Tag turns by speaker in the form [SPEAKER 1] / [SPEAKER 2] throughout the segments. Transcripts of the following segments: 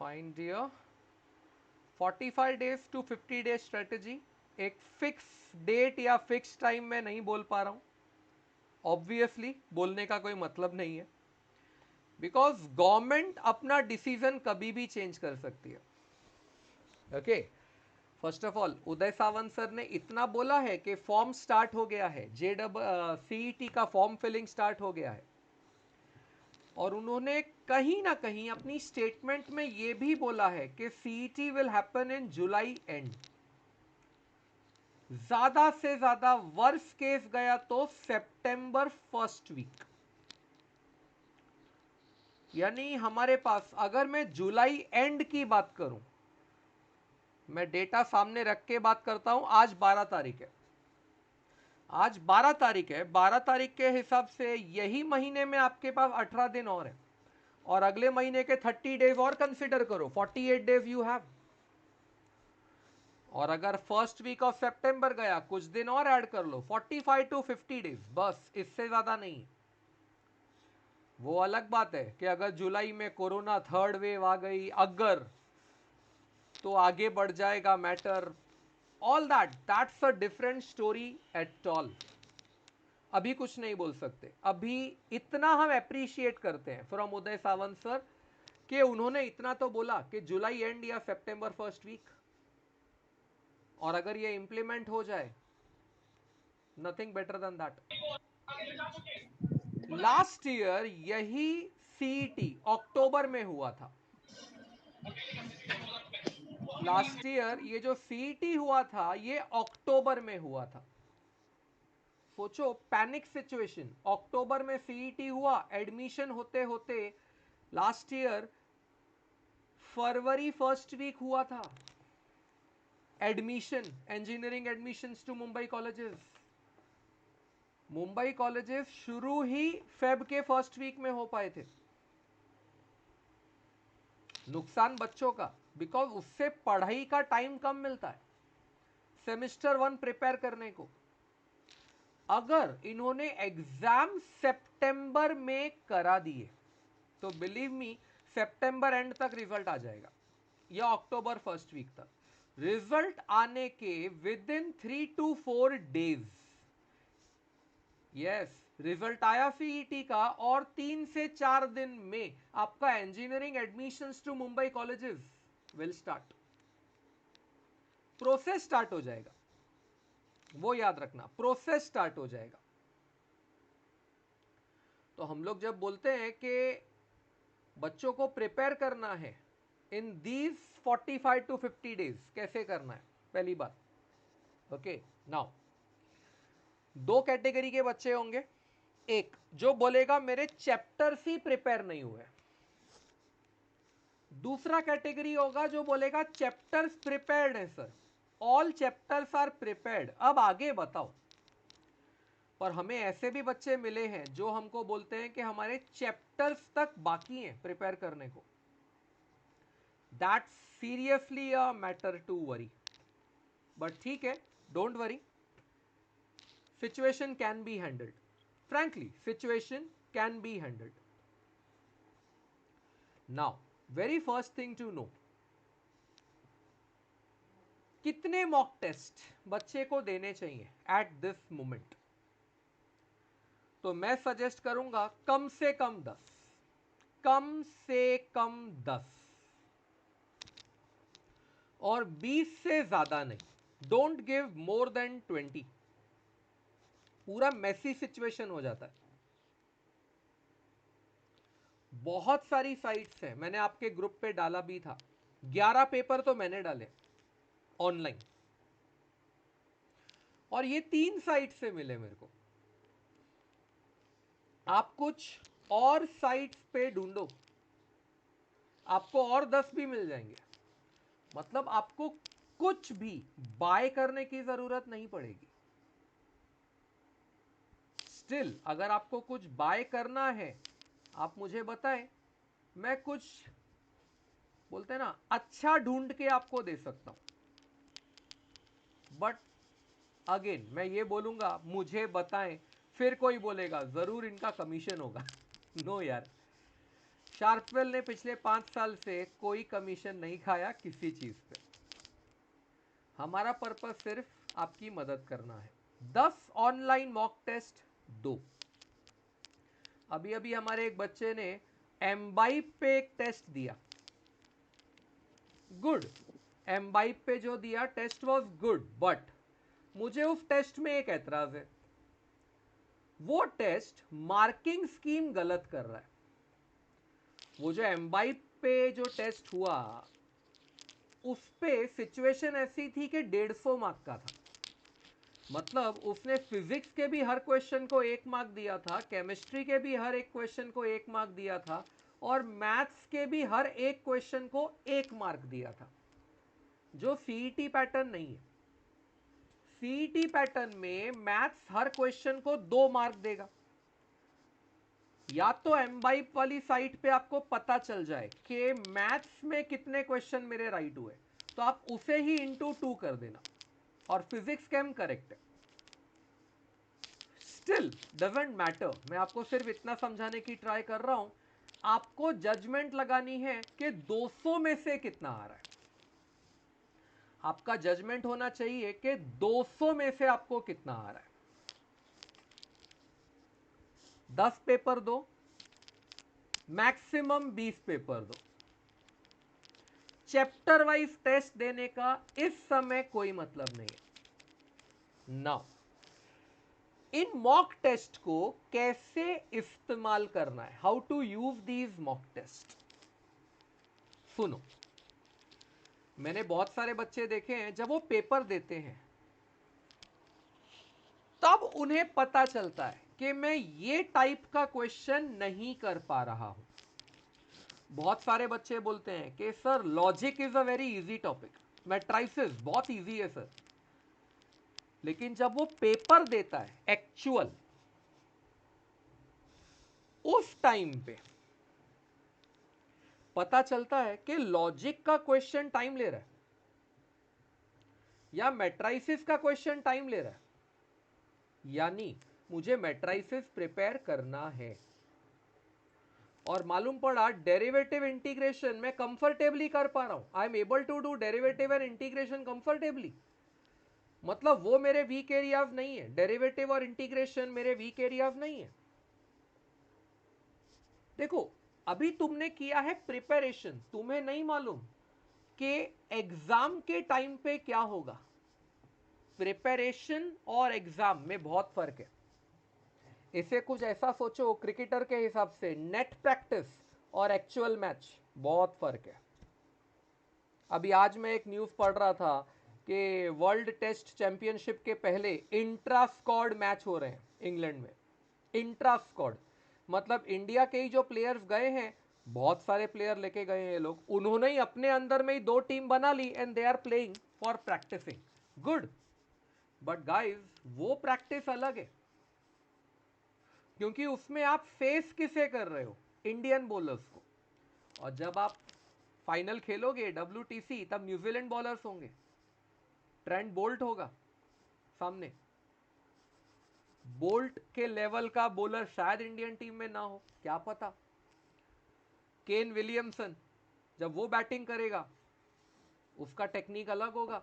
[SPEAKER 1] Fine dear, 45 days to 50 days strategy, एक fix date या fix time में नहीं बोल पा रहा हूं, ऑब्वियसली बोलने का कोई मतलब नहीं है, बिकॉज गवर्नमेंट अपना डिसीजन कभी भी चेंज कर सकती है। Okay, first of all Uday Sawant sir ने इतना बोला है कि फॉर्म स्टार्ट हो गया है, सीईटी का फॉर्म फिलिंग स्टार्ट हो गया है, और उन्होंने कहीं ना कहीं अपनी स्टेटमेंट में यह भी बोला है कि CET will happen in July and, ज्यादा से ज्यादा वर्स्ट केस गया तो सितंबर फर्स्ट वीक। यानी हमारे पास, अगर मैं जुलाई एंड की बात करूं, मैं डेटा सामने रख के बात करता हूं, आज 12 तारीख है, आज 12 तारीख है, 12 तारीख के हिसाब से यही महीने में आपके पास 18 दिन और है, और अगले महीने के 30 डेज और कंसिडर करो, 48 डेज यू हैव। और अगर फर्स्ट वीक ऑफ सितंबर गया, कुछ दिन और ऐड कर लो, 45 टू 50 डेज, बस, इससे ज्यादा नहीं। वो अलग बात है कि अगर जुलाई में कोरोना थर्ड वेव आ गई अगर, तो आगे बढ़ जाएगा matter, all that's a different story at all. अभी कुछ नहीं बोल सकते। अभी इतना हम अप्रिशिएट करते हैं फ्रॉम उदय सावंत सर कि उन्होंने इतना तो बोला कि जुलाई एंड या सितंबर फर्स्ट वीक, और अगर ये इंप्लीमेंट हो जाए, nothing better than that. Last year यही सीईटी अक्टूबर में हुआ था। लास्ट ईयर ये जो सीईटी हुआ था ये अक्टूबर में हुआ था। सोचो, पैनिक सिचुएशन, अक्टूबर में सीईटी हुआ, एडमिशन होते होते लास्ट ईयर फरवरी फर्स्ट वीक हुआ था admission, engineering admissions to Mumbai colleges. Mumbai colleges शुरू ही फेब के फर्स्ट वीक में हो पाए थे। नुकसान बच्चों का, बिकॉज उससे पढ़ाई का टाइम कम मिलता है सेमेस्टर 1 प्रिपेयर करने को। अगर इन्होंने एग्जाम सितंबर में करा दिए तो बिलीव मी, सितंबर एंड तक रिजल्ट आ जाएगा, या अक्टूबर फर्स्ट वीक तक। रिजल्ट आने के within 3 to 4 days, yes, result आया सीईटी का, और 3 से 4 दिन में आपका engineering admissions to Mumbai colleges will start, process start हो जाएगा। वो याद रखना, प्रोसेस स्टार्ट हो जाएगा। तो हम लोग जब बोलते हैं कि बच्चों को प्रिपेयर करना है इन दीज 45 to 50 डेज, कैसे करना है? पहली बात, ओके, नाउ दो कैटेगरी के बच्चे होंगे। एक जो बोलेगा मेरे चैप्टर्स ही प्रिपेयर नहीं हुए, दूसरा कैटेगरी होगा जो बोलेगा चैप्टर्स प्रिपेयर्ड है sir, all chapters are prepared, अब आगे बताओ। पर हमें ऐसे भी बच्चे मिले हैं जो हमको बोलते हैं कि हमारे चैप्टर्स तक बाकी हैं प्रिपेयर करने को। That's seriously a matter to worry, but ठीक है, don't worry, situation can be handled, frankly situation can be handled. Now very first thing to know, कितने मॉक टेस्ट बच्चे को देने चाहिए एट दिस मोमेंट? तो मैं सजेस्ट करूंगा कम से कम 10, कम से कम 10, और 20 से ज्यादा नहीं। डोंट गिव मोर देन 20, पूरा मैसी सिचुएशन हो जाता है। बहुत सारी साइट्स हैं, मैंने आपके ग्रुप पे डाला भी था, 11 पेपर तो मैंने डाले ऑनलाइन, और ये 3 साइट से मिले मेरे को। आप कुछ और साइट्स पे ढूंढो, आपको और 10 भी मिल जाएंगे। मतलब आपको कुछ भी बाय करने की जरूरत नहीं पड़ेगी। स्टिल अगर आपको कुछ बाय करना है, आप मुझे बताएं, मैं कुछ बोलते हैं ना अच्छा ढूंढ के आपको दे सकता हूं। बट अगेन मैं ये बोलूंगा, मुझे बताएं, फिर कोई बोलेगा जरूर इनका कमीशन होगा। नो यार, शार्पवेल ने पिछले 5 साल से कोई कमीशन नहीं खाया किसी चीज पे। हमारा पर्पस सिर्फ आपकी मदद करना है। 10 ऑनलाइन मॉक टेस्ट दो। अभी अभी हमारे एक बच्चे ने एम्बाइप पे एक टेस्ट दिया, गुड। एम्बाइप पे जो दिया टेस्ट वाज गुड, बट मुझे उस टेस्ट में एक ऐतराज है। वो टेस्ट मार्किंग स्कीम गलत कर रहा है। वो जो एम्बाइप पे जो टेस्ट हुआ उस पे सिचुएशन ऐसी थी कि 150 मार्क का था। मतलब उसने फिजिक्स के भी हर क्वेश्चन को 1 मार्क दिया था, केमिस्ट्री के भी हर एक क्वेश्चन को 1 मार्क दिया था, और मैथ्स के भी हर एक क्वेश्चन को 1 मार्क दिया था, जो सीईटी पैटर्न नहीं है। सीईटी पैटर्न में मैथ्स हर क्वेश्चन को 2 मार्क देगा। या तो एम्बाइप वाली साइट पे आपको पता चल जाए कि मैथ्स में कितने क्वेश्चन मेरे राइट हुए, तो आप उसे ही इंटू 2 कर देना, और फिजिक्स केम करेक्ट है। स्टिल डजंट मैटर, मैं आपको सिर्फ इतना समझाने की ट्राई कर रहा हूं। आपको जजमेंट लगानी है कि 200 में से कितना आ रहा है। आपका जजमेंट होना चाहिए कि 200 में से आपको कितना आ रहा है। 10 पेपर दो, मैक्सिमम 20 पेपर दो। चैप्टर वाइज टेस्ट देने का इस समय कोई मतलब नहीं है। नाउ इन मॉक टेस्ट को कैसे इस्तेमाल करना है, how to use these mock test. सुनो, मैंने बहुत सारे बच्चे देखे हैं जब वो पेपर देते हैं तब उन्हें पता चलता है कि मैं ये टाइप का क्वेश्चन नहीं कर पा रहा हूं। बहुत सारे बच्चे बोलते हैं कि sir logic is a very easy topic, matrices बहुत इजी है सर। लेकिन जब वो पेपर देता है एक्चुअल, उस टाइम पे पता चलता है कि लॉजिक का क्वेश्चन टाइम ले रहा है या मैट्रिसेस का क्वेश्चन टाइम ले रहा है, यानी मुझे मैट्रिसेस प्रिपेयर करना है। और मालूम पड़ा डेरिवेटिव इंटीग्रेशन मैं कंफर्टेबली कर पा रहा हूं, I am able to do derivative and integration comfortably. मतलब वो मेरे वीक एरियाज नहीं है, डेरिवेटिव और इंटीग्रेशन मेरे वीक एरियाज नहीं है। देखो, अभी तुमने किया है प्रिपरेशन, तुम्हें नहीं मालूम कि एग्जाम के टाइम पे क्या होगा। प्रिपरेशन और एग्जाम में बहुत फर्क है। इसे कुछ ऐसा सोचो, क्रिकेटर के हिसाब से नेट प्रैक्टिस और एक्चुअल मैच बहुत फर्क है। अभी आज मैं एक न्यूज़ पढ़ रहा था कि वर्ल्ड टेस्ट चैंपियनशिप के पहले इंट्रा स्क्वाड मैच हो रहे हैं इंग्लैंड में। इंट्रा स्क्वाड मतलब इंडिया के ही जो प्लेयर्स गए हैं, बहुत सारे प्लेयर लेके गए हैं ये लोग, उन्होंने ही अपने अंदर में ही 2 टीम बना ली and they are playing for practicing. Good, but guys वो प्रैक्टिस अलग है, क्योंकि उसमें आप फेस किसे कर रहे हो, इंडियन बॉलर्स को। और जब आप फाइनल खेलोगे WTC, तब न्यूजीलैंड बॉलर्स होंगे, ट्रेंट बोल्ट होगा सामने। बोल्ट के लेवल का बॉलर शायद इंडियन टीम में ना हो, क्या पता। केन विलियमसन जब वो बैटिंग करेगा उसका टेक्निक अलग होगा।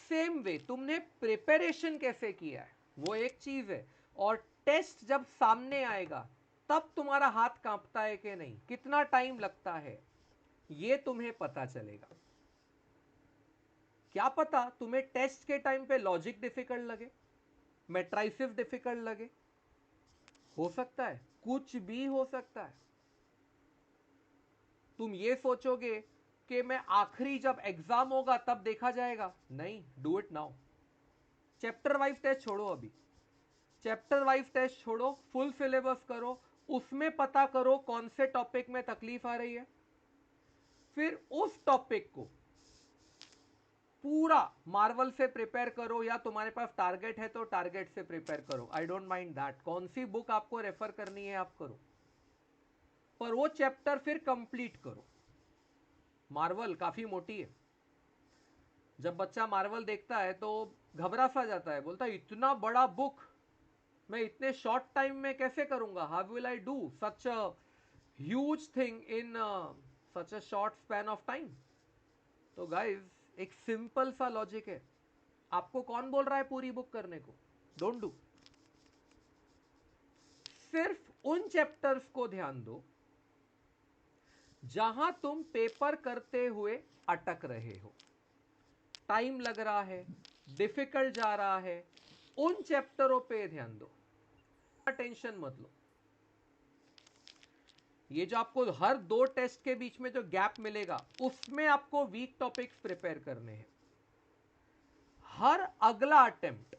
[SPEAKER 1] सेम वे तुमने प्रिपरेशन कैसे किया है वो एक चीज है, और टेस्ट जब सामने आएगा तब तुम्हारा हाथ कांपता है कि नहीं, कितना टाइम लगता है, ये तुम्हें पता चलेगा। क्या पता तुम्हें टेस्ट के टाइम पे लॉजिक डिफिकल्ट लगे, मैट्रिसेस डिफिकल्ट लगे, हो सकता है, कुछ भी हो सकता है। तुम ये सोचोगे कि मैं आखिरी जब एग्जाम होगा तब देखा जाएगा, नहीं, do it now. Chapter wise test छोड़ो, अभी चैप्टर वाइज टेस्ट छोड़ो, फुल सिलेबस करो, उसमें पता करो कौन से टॉपिक में तकलीफ आ रही है, फिर उस टॉपिक को पूरा मार्वल से प्रिपेयर करो, या तुम्हारे पास टारगेट है तो टारगेट से प्रिपेयर करो, आई डोंट माइंड दैट। कौन सी बुक आपको रेफर करनी है आप करो, पर वो चैप्टर फिर कंप्लीट करो। मार्वल काफी मोटी है, जब बच्चा मार्वल देखता है तो घबरा सा जाता है, बोलता है इतना बड़ा बुक मैं इतने शॉर्ट टाइम में कैसे करूंगा, how will I do such a huge thing in such a short span of time. तो गाइज एक सिंपल सा लॉजिक है, आपको कौन बोल रहा है पूरी बुक करने को? Don't do. सिर्फ उन चैप्टर्स को ध्यान दो जहां तुम पेपर करते हुए अटक रहे हो, टाइम लग रहा है, डिफिकल्ट जा रहा है, उन चैप्टरों पे ध्यान दो, टेंशन मत लो। ये जो आपको हर 2 टेस्ट के बीच में जो गैप मिलेगा, उसमें आपको वीक टॉपिक्स प्रिपेयर करने हैं। हर अगला अटेम्प्ट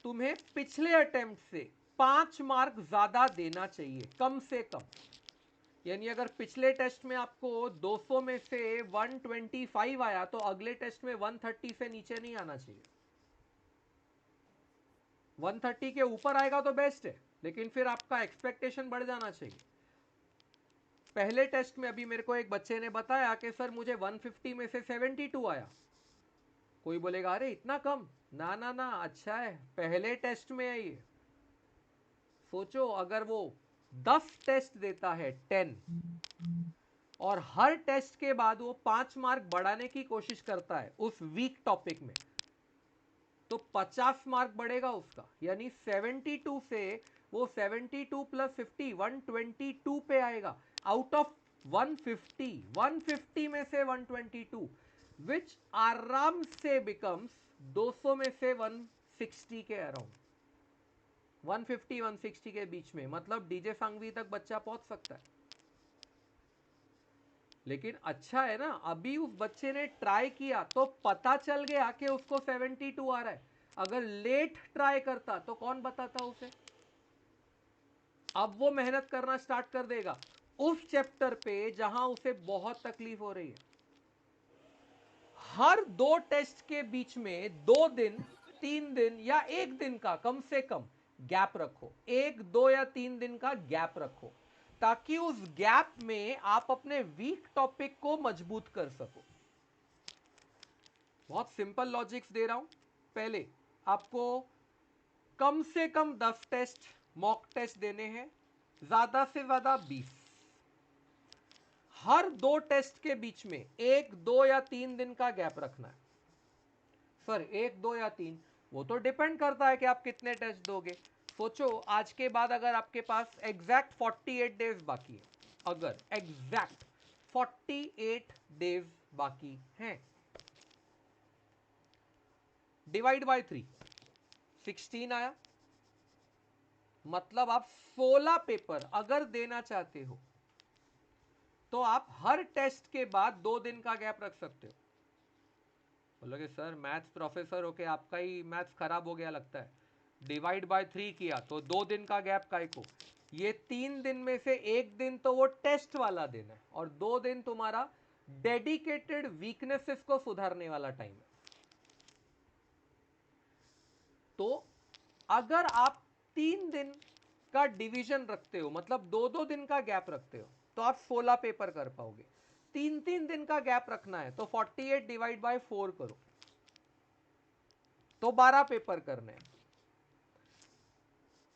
[SPEAKER 1] तुम्हें पिछले अटेम्प्ट से 5 मार्क ज्यादा देना चाहिए, कम से कम। यानी अगर पिछले टेस्ट में आपको 200 में से 125 आया, तो अगले टेस्ट में 130 से नीचे नहीं आना चाहिए। 130 के ऊपर आएगा तो बेस्ट है, लेकिन फिर आपका एक्सपेक्टेशन बढ़ जाना चाहिए। पहले टेस्ट में अभी मेरे को एक बच्चे ने बताया कि सर मुझे 150 में से 72 आया। कोई बोलेगा अरे इतना कम, ना ना ना, अच्छा है, पहले टेस्ट में है ये। सोचो अगर वो 10 टेस्ट देता है, 10, और हर टेस्ट के बाद वो 5 मार्क बढ़ाने की कोशिश करता है उस वीक टॉपिक में, तो 50 मार्क बढ़ेगा उसका। यानी 72 से वो 72 प्लस 50 122 पे आएगा, आउट ऑफ 150 में से 122, विच आराम से बिकम्स 200 में से 160 के अराउंड, 150 160 के बीच में। मतलब डीजे सांघवी तक बच्चा पहुंच सकता है। लेकिन अच्छा है ना, अभी उस बच्चे ने ट्राई किया तो पता चल गया कि उसको 72 आ रहा है। अगर लेट ट्राई करता तो कौन बताता उसे? अब वो मेहनत करना स्टार्ट कर देगा उस चैप्टर पे जहां उसे बहुत तकलीफ हो रही है। हर 2 टेस्ट के बीच में 2 दिन 3 दिन या 1 दिन का कम से कम गैप रखो, 1 2 या 3 दिन का गैप रखो, ताकि उस गैप में आप अपने वीक टॉपिक को मजबूत कर सको। बहुत सिंपल लॉजिक्स दे रहा हूं। पहले आपको कम से कम 10 टेस्ट मॉक टेस्ट देने हैं, ज्यादा से ज्यादा 20। हर 2 टेस्ट के बीच में 1 2 या 3 दिन का गैप रखना है। सर 1 2 या 3, वो तो डिपेंड करता है कि आप कितने टेस्ट दोगे। सोचो आज के बाद अगर आपके पास एग्जैक्ट 48 डेज बाकी है, अगर एग्जैक्ट 48 डेज बाकी हैं, डिवाइड बाय 3, 16 आया। मतलब आप 16 पेपर अगर देना चाहते हो तो आप हर टेस्ट के बाद 2 दिन का गैप रख सकते हो। बोलोगे सर मैथ्स प्रोफेसर होके आपका ही मैथ्स खराब हो गया लगता है। डिवाइड बाय 3 किया तो 2 दिन का गैप काय को? ये 3 दिन में से 1 दिन तो वो टेस्ट वाला दिन है, और 2 दिन तुम्हारा डेडिकेटेड वीकनेसेस को सुधारने वाला टाइम है। तो अगर आप 3 दिन का डिवीजन रखते हो, मतलब 2 दिन का गैप रखते हो, तो आप 16 पेपर कर पाओगे। 3 दिन का गैप रखना है तो 48 डिवाइड बाय 4 करो, तो 12 पेपर करने हैं।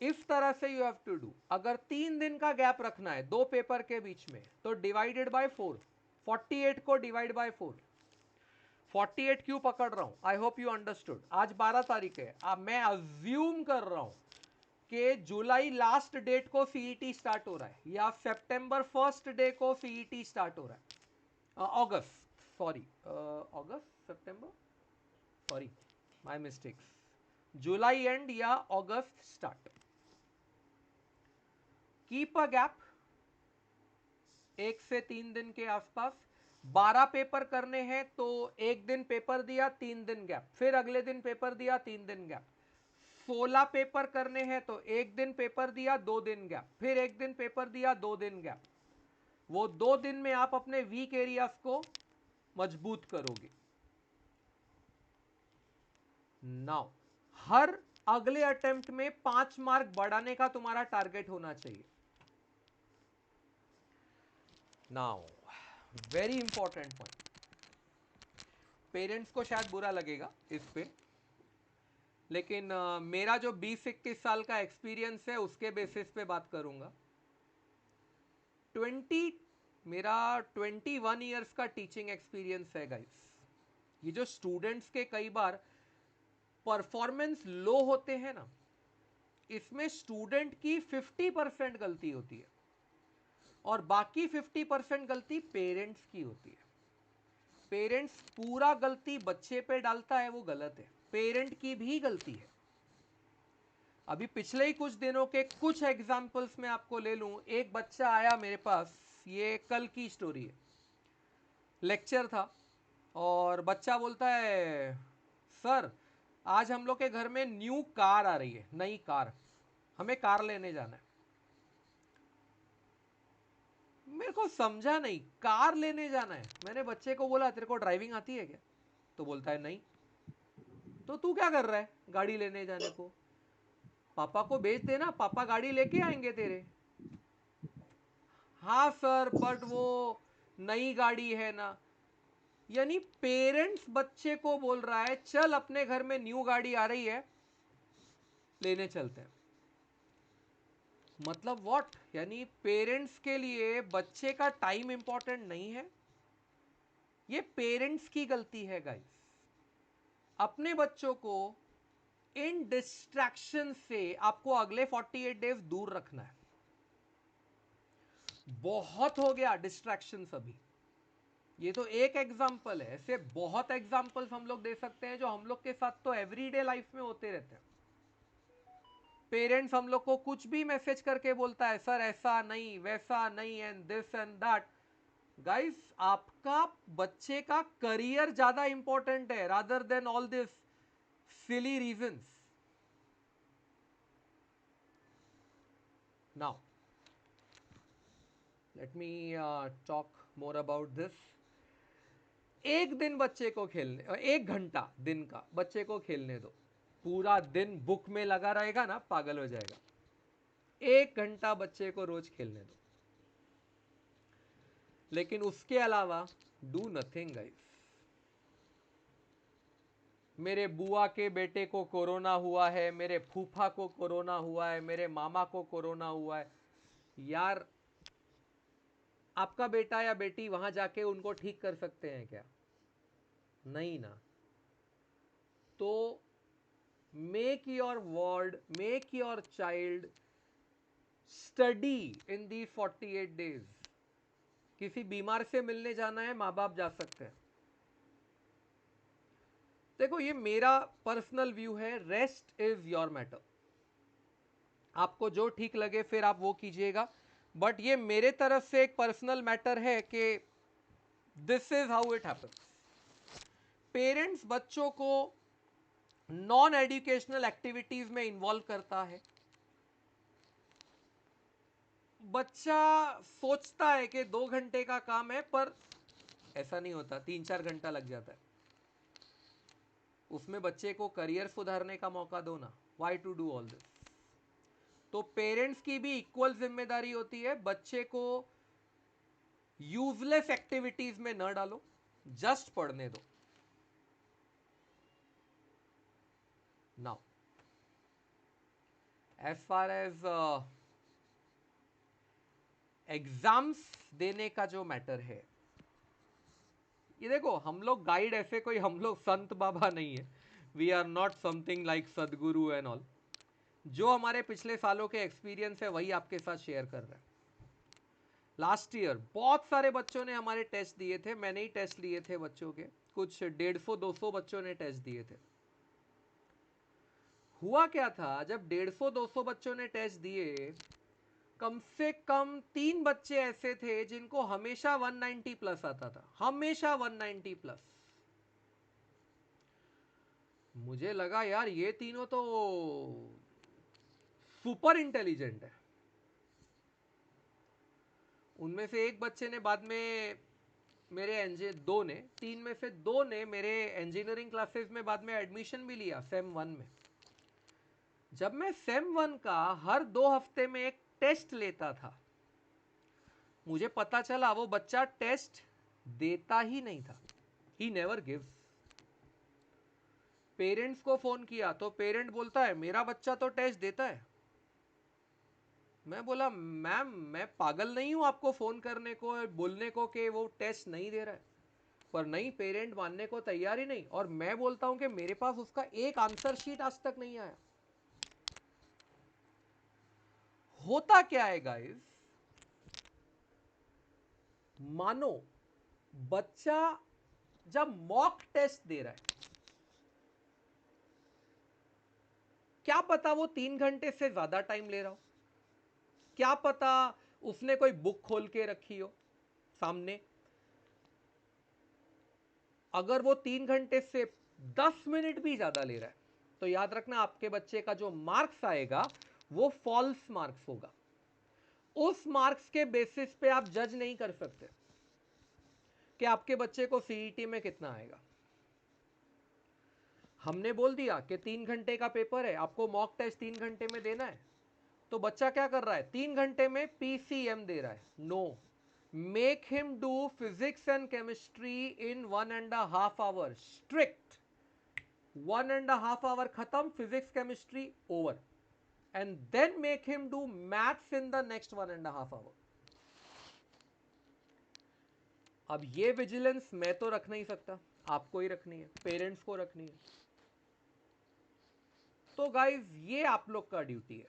[SPEAKER 1] इस तरह से यू हैव टू डू। अगर 3 दिन का गैप रखना है 2 पेपर के बीच में, तो डिवाइडेड बाय 4, 48 को डिवाइड बाय 4। 48 क्यों पकड़ रहा हूं? I hope you understood. आज 12 तारीख है, अब मैं अज्यूम कर रहा हूं कि जुलाई लास्ट डेट को सीईटी स्टार्ट हो रहा है, या सितंबर फर्स्ट डे को सीईटी स्टार्ट हो रहा है, अगस्त, सॉरी, अगस्त सितंबर, सॉरी माय मिस्टेक्स, जुलाई एंड या अगस्त स्टार्ट। कीप अ गैप 1 से 3 दिन के आसपास। 12 पेपर करने हैं तो 1 दिन पेपर दिया, 3 दिन गैप, फिर अगले दिन पेपर दिया, 3 दिन गैप। 16 पेपर करने हैं तो 1 दिन पेपर दिया, 2 दिन गैप, फिर 1 दिन पेपर दिया, 2 दिन गैप। वो 2 दिन में आप अपने वीक एरियाज को मजबूत करोगे। नाउ हर अगले अटेम्प्ट में 5 मार्क बढ़ाने का तुम्हारा टारगेट होना चाहिए। Now very important point, parents को शायद बुरा लगेगा इस पे, लेकिन मेरा जो 20-21 साल का एक्सपीरियंस है उसके बेसिस पे बात करूंगा। मेरा 21 ईयर्स का टीचिंग एक्सपीरियंस है गाइस। ये जो स्टूडेंट्स के कई बार परफॉर्मेंस लो होते हैं ना, इसमें स्टूडेंट की 50% गलती होती है और बाकी 50% गलती पेरेंट्स की होती है। पेरेंट्स पूरा गलती बच्चे पे डालता है, वो गलत है। पेरेंट की भी गलती है। अभी पिछले ही कुछ दिनों के कुछ एग्जाम्पल्स में आपको ले लूं। एक बच्चा आया मेरे पास, ये कल की स्टोरी है, लेक्चर था और बच्चा बोलता है सर आज हम लोग के घर में न्यू कार आ रही है, नई कार, हमें कार लेने जाना है। मेरे को समझा नहीं, कार लेने जाना है। मैंने बच्चे को बोला तेरे को ड्राइविंग आती है क्या? तो बोलता है नहीं। तो तू क्या कर रहा है गाड़ी लेने जाने को? पापा को भेज देना, पापा गाड़ी लेके आएंगे तेरे। हाँ सर बट वो नई गाड़ी है ना। यानी पेरेंट्स बच्चे को बोल रहा है चल अपने घर में न्यू गाड़ी आ रही है, लेने चलते हैं। मतलब व्हाट? यानी पेरेंट्स के लिए बच्चे का टाइम इंपॉर्टेंट नहीं है। ये पेरेंट्स की गलती है गाइस। अपने बच्चों को इन डिस्ट्रैक्शन से आपको अगले 48 डेज दूर रखना है। बहुत हो गया डिस्ट्रैक्शन अभी। ये तो एक एग्जाम्पल है, ऐसे बहुत एग्जाम्पल्स हम लोग दे सकते हैं जो हम लोग के साथ तो एवरीडे लाइफ में होते रहते हैं। पेरेंट्स हम लोग को कुछ भी मैसेज करके बोलता है सर ऐसा नहीं वैसा नहीं and this and that. Guys आपका बच्चे का करियर ज्यादा इंपॉर्टेंट है rather than all this silly reasons. Now let me talk more about this. एक दिन बच्चे को खेलने, 1 घंटा दिन का बच्चे को खेलने दो। पूरा दिन बुक में लगा रहेगा ना, पागल हो जाएगा। 1 घंटा बच्चे को रोज खेलने दो, लेकिन उसके अलावा डू नथिंग गाइस। मेरे बुआ के बेटे को कोरोना हुआ है, मेरे फूफा को कोरोना हुआ है, मेरे मामा को कोरोना हुआ है। यार आपका बेटा या बेटी वहां जाके उनको ठीक कर सकते हैं क्या? नहीं ना। तो make your world, make your child study in the 48 days. किसी बीमार से मिलने जाना है, माँ बाप जा सकते हैं। देखो ये मेरा पर्सनल व्यू है, रेस्ट इज योर मैटर। आपको जो ठीक लगे फिर आप वो कीजिएगा, बट ये मेरे तरफ से एक पर्सनल मैटर है कि this is how it happens. Parents बच्चों को नॉन एजुकेशनल एक्टिविटीज में इन्वॉल्व करता है। बच्चा सोचता है कि 2 घंटे का काम है, पर ऐसा नहीं होता, 3-4 घंटा लग जाता है। उसमें बच्चे को करियर सुधारने का मौका दो ना। Why to do all this? तो पेरेंट्स की भी इक्वल जिम्मेदारी होती है। बच्चे को यूजलेस एक्टिविटीज में न डालो, जस्ट पढ़ने दो। Now as far as exams देने का जो मैटर है, ये देखो हम लोग गाइड ऐसे कोई हम लोग संत बाबा नहीं है। We are not something like Sadhguru and all. जो हमारे पिछले सालों के एक्सपीरियंस है वही आपके साथ शेयर कर रहे हैं। लास्ट ईयर बहुत सारे बच्चों ने हमारे टेस्ट दिए थे, मैंने ही टेस्ट लिए थे बच्चों के, कुछ 150-200 बच्चों ने टेस्ट दिए थे। हुआ क्या था, जब 150-200 बच्चों ने टेस्ट दिए, कम से कम 3 बच्चे ऐसे थे जिनको हमेशा 190 प्लस आता था, हमेशा 190 प्लस। मुझे लगा यार ये तीनों तो सुपर इंटेलिजेंट है। उनमें से एक बच्चे ने बाद में मेरे दो ने, 3 में से 2 ने मेरे इंजीनियरिंग क्लासेस में बाद में एडमिशन भी लिया सेम 1 में। जब मैं सेम 1 का हर 2 हफ्ते में एक टेस्ट लेता था, मुझे पता चला वो बच्चा टेस्ट देता ही नहीं था। He never gives. पेरेंट्स को फोन किया तो पेरेंट बोलता है मेरा बच्चा तो टेस्ट देता है। मैं बोला मैम मैं पागल नहीं हूं आपको फोन करने को बोलने को कि वो टेस्ट नहीं दे रहा है, पर नहीं, पेरेंट मानने को तैयार ही नहीं। और मैं बोलता हूं कि मेरे पास उसका एक आंसर शीट आज तक नहीं आया। होता क्या है गाइस, मानो बच्चा जब मॉक टेस्ट दे रहा है, क्या पता वो 3 घंटे से ज्यादा टाइम ले रहा हो, क्या पता उसने कोई बुक खोल के रखी हो सामने। अगर वो 3 घंटे से 10 मिनट भी ज्यादा ले रहा है, तो याद रखना आपके बच्चे का जो मार्क्स आएगा वो फॉल्स मार्क्स होगा। उस मार्क्स के बेसिस पे आप जज नहीं कर सकते कि आपके बच्चे को सीईटी में कितना आएगा। हमने बोल दिया कि 3 घंटे का पेपर है, आपको मॉक टेस्ट 3 घंटे में देना है, तो बच्चा क्या कर रहा है, 3 घंटे में पीसीएम दे रहा है। No, make him do physics and chemistry in 1.5 hour strict. 1.5 hour खत्म, physics chemistry over, and then make him do maths in the next 1.5 hour. अब ये विजिलेंस मैं तो रख नहीं सकता, आपको ही रखनी है, पेरेंट्स को रखनी है। तो गाइज ये आप लोग का ड्यूटी है।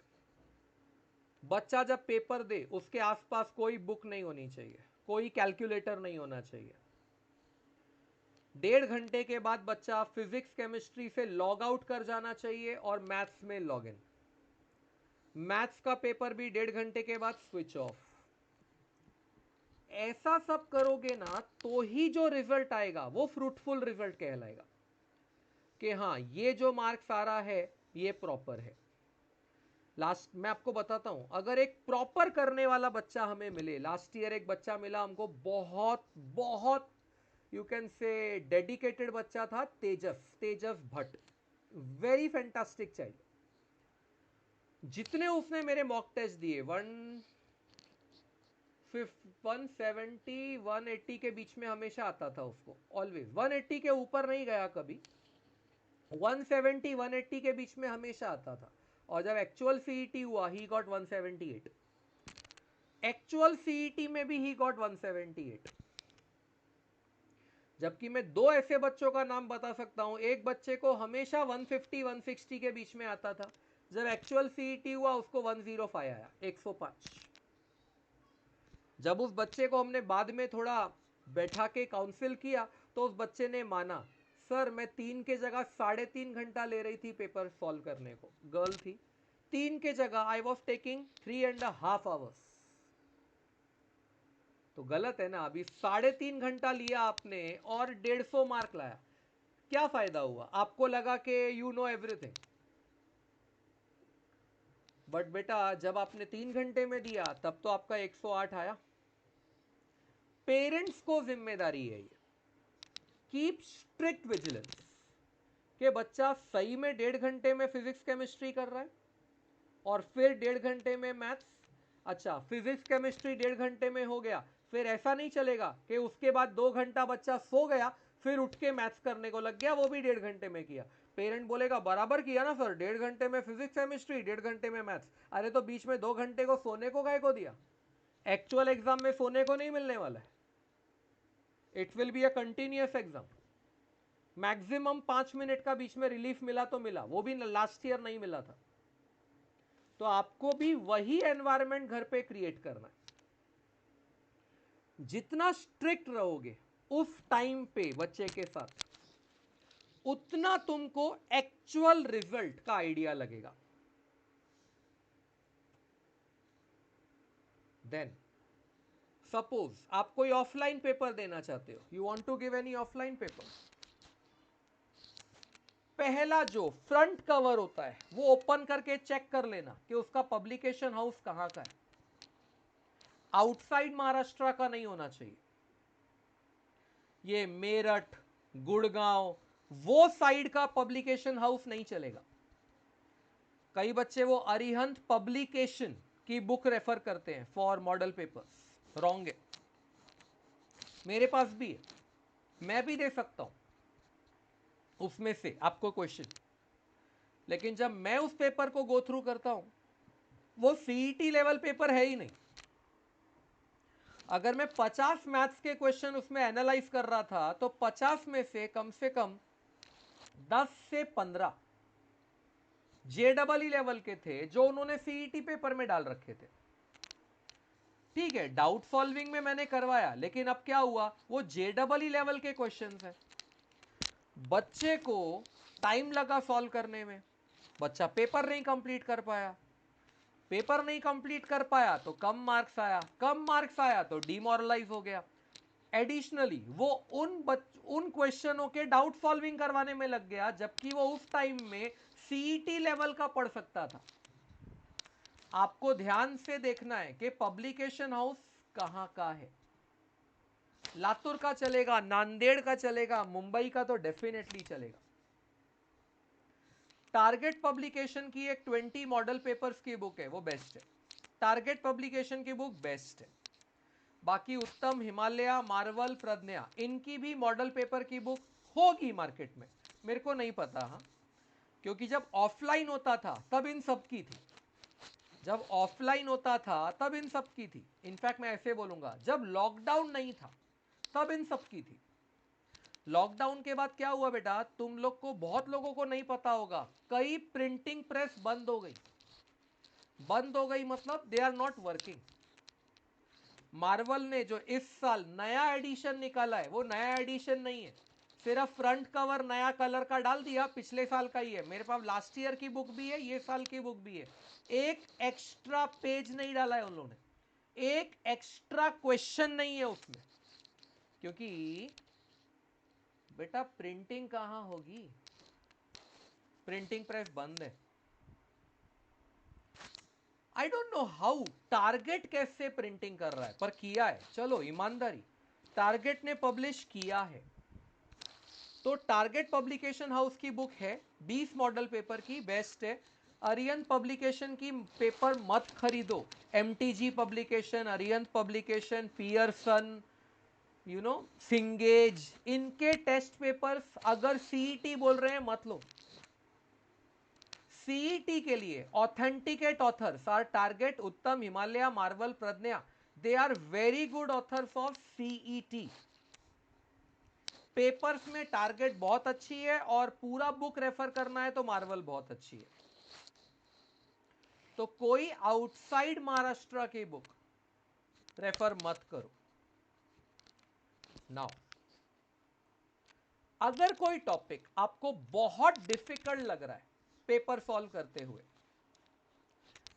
[SPEAKER 1] बच्चा जब पेपर दे उसके आसपास कोई बुक नहीं होनी चाहिए, कोई कैलकुलेटर नहीं होना चाहिए। 1.5 घंटे के बाद बच्चा फिजिक्स केमिस्ट्री से लॉग आउट कर जाना चाहिए और मैथ्स में लॉग इन। मैथ्स का पेपर भी 1.5 घंटे के बाद स्विच ऑफ। ऐसा सब करोगे ना तो ही जो रिजल्ट आएगा वो फ्रूटफुल रिजल्ट कहलाएगा कि हाँ ये जो मार्क्स आ रहा है ये प्रॉपर है। लास्ट मैं आपको बताता हूं, अगर एक प्रॉपर करने वाला बच्चा हमें मिले, लास्ट ईयर एक बच्चा मिला हमको, बहुत बहुत यू कैन से डेडिकेटेड बच्चा था, तेजस भट्ट, वेरी फैंटास्टिक चाइल्ड। जितने उसने मेरे मॉक टेस्ट दिए 170 180 के बीच में हमेशा आता था उसको, ऑलवेज 180 के ऊपर नहीं गया कभी, 170 180 के बीच में हमेशा आता था। और जब एक्चुअल सीईटी हुआ ही गॉट 178, एक्चुअल सीईटी में भी ही गॉट 178। जबकि मैं दो ऐसे बच्चों का नाम बता सकता हूं, एक बच्चे को हमेशा 150 160 के बीच में आता था, जब एक्चुअल सीईटी हुआ उसको 105 आया, 105। जब उस बच्चे को हमने बाद में थोड़ा बैठा के काउंसिल किया तो उस बच्चे ने माना, सर मैं 3 के जगह 3.5 घंटा ले रही थी पेपर सॉल्व करने को, गर्ल थी, 3 के जगह आई वॉज टेकिंग 3.5 आवर्स। तो गलत है ना, अभी 3.5 घंटा लिया आपने और 150 मार्क लाया, क्या फायदा हुआ? आपको लगा कि यू नो एवरीथिंग, बट बेटा जब आपने 3 घंटे में दिया तब तो आपका 108 आया। पेरेंट्स को जिम्मेदारी है ये, कीप स्ट्रिक्ट विजिलेंस कि बच्चा सही में 1.5 घंटे में फिजिक्स केमिस्ट्री कर रहा है और फिर 1.5 घंटे में मैथ्स। अच्छा, फिजिक्स केमिस्ट्री 1.5 घंटे में हो गया, फिर ऐसा नहीं चलेगा कि उसके बाद 2 घंटा बच्चा सो गया फिर उठ के मैथ्स करने को लग गया, वो भी 1.5 घंटे में किया। पेरेंट बोलेगा बराबर किया ना सर, 1.5 घंटे में फिजिक्स केमिस्ट्री, 1.5 घंटे में मैथ्स। अरे तो बीच में 2 घंटे को सोने को गाय को दिया? एक्चुअल एग्जाम में सोने को नहीं मिलने वाला है, it will be a continuous exam. Maximum 5 minute का बीच में रिलीफ मिला तो मिला, वो भी लास्ट ईयर नहीं मिला था। तो आपको भी वही एनवायरनमेंट घर पे क्रिएट करना है। जितना स्ट्रिक्ट रहोगे उस टाइम पे बच्चे के साथ, उतना तुमको एक्चुअल रिजल्ट का आइडिया लगेगा। देन सपोज आप कोई ऑफलाइन पेपर देना चाहते हो, you want to give any offline paper, पहला जो फ्रंट कवर होता है वो ओपन करके चेक कर लेना कि उसका पब्लिकेशन हाउस कहां का है। आउटसाइड महाराष्ट्र का नहीं होना चाहिए, ये मेरठ गुड़गांव वो साइड का पब्लिकेशन हाउस नहीं चलेगा। कई बच्चे वो अरिहंत पब्लिकेशन की बुक रेफर करते हैं फॉर मॉडल पेपर्स, रॉन्ग है। मेरे पास भी है, मैं भी दे सकता हूं उसमें से आपको क्वेश्चन, लेकिन जब मैं उस पेपर को गो थ्रू करता हूं वो सीईटी लेवल पेपर है ही नहीं। अगर मैं 50 मैथ्स के क्वेश्चन उसमें एनालाइज कर रहा था तो 50 में से कम 10 से 15 जेडबल लेवल के थे जो उन्होंने सीईटी पेपर में डाल रखे थे। ठीक है, डाउट सॉल्विंग में मैंने करवाया, लेकिन अब क्या हुआ, वो जेडबल लेवल के क्वेश्चंस हैं, बच्चे को टाइम लगा सॉल्व करने में, बच्चा पेपर नहीं कंप्लीट कर पाया, पेपर नहीं कंप्लीट कर पाया तो कम मार्क्स आया, कम मार्क्स आया तो डिमोरलाइज हो गया। एडिशनली वो उन क्वेश्चनों के डाउट सॉल्विंग करवाने में लग गया जबकि वो उस टाइम में सीईटी लेवल का पढ़ सकता था। आपको ध्यान से देखना है कि पब्लिकेशन हाउस कहां का है। लातूर का चलेगा, नांदेड़ का चलेगा, मुंबई का तो डेफिनेटली चलेगा। टारगेट पब्लिकेशन की एक 20 मॉडल पेपर्स की बुक है, वो बेस्ट है। टारगेट पब्लिकेशन की बुक बेस्ट है। बाकी उत्तम, हिमालय, मार्वल, प्रज्ञा, इनकी भी मॉडल पेपर की बुक होगी मार्केट में, मेरे को नहीं पता। हाँ, क्योंकि जब ऑफलाइन होता था तब इन सब की थी, जब ऑफलाइन होता था तब इन सब की थी। इनफैक्ट मैं ऐसे बोलूंगा, जब लॉकडाउन नहीं था तब इन सब की थी। लॉकडाउन के बाद क्या हुआ बेटा, तुम लोग को, बहुत लोगों को नहीं पता होगा, कई प्रिंटिंग प्रेस बंद हो गई। बंद हो गई मतलब they are not working. Marvel ने जो इस साल नया एडिशन निकाला है वो नया एडिशन नहीं है, सिर्फ फ्रंट कवर नया कलर का डाल दिया, पिछले साल का ही है। मेरे पास लास्ट ईयर की बुक भी है, ये साल की बुक भी है। एक एक्स्ट्रा पेज नहीं डाला है उन्होंने, एक एक्स्ट्रा क्वेश्चन नहीं है उसमें, क्योंकि बेटा प्रिंटिंग कहां होगी, प्रिंटिंग प्रेस बंद है। I don't know how target कैसे प्रिंटिंग कर रहा है, पर किया है, चलो ईमानदारी, टारगेट ने पब्लिश किया है। तो टारगेट पब्लिकेशन हाउस की बुक है 20 मॉडल पेपर की, बेस्ट है। अरियंत पब्लिकेशन की पेपर मत खरीदो, एमटीजी पब्लिकेशन, अरियंत पब्लिकेशन, पियरसन, सिंगेज, इनके टेस्ट पेपर्स अगर सीईटी बोल रहे हैं मत लो। सीईटी के लिए authenticate authors are target, Uttam, Himalaya, Marvel, Pragya, they are very good authors of CET. Papers में टारगेट बहुत अच्छी है और पूरा बुक रेफर करना है तो मार्वल बहुत अच्छी है। तो कोई आउटसाइड महाराष्ट्र की बुक रेफर मत करो। नाउ अगर कोई टॉपिक आपको बहुत डिफिकल्ट लग रहा है पेपर सॉल्व करते हुए,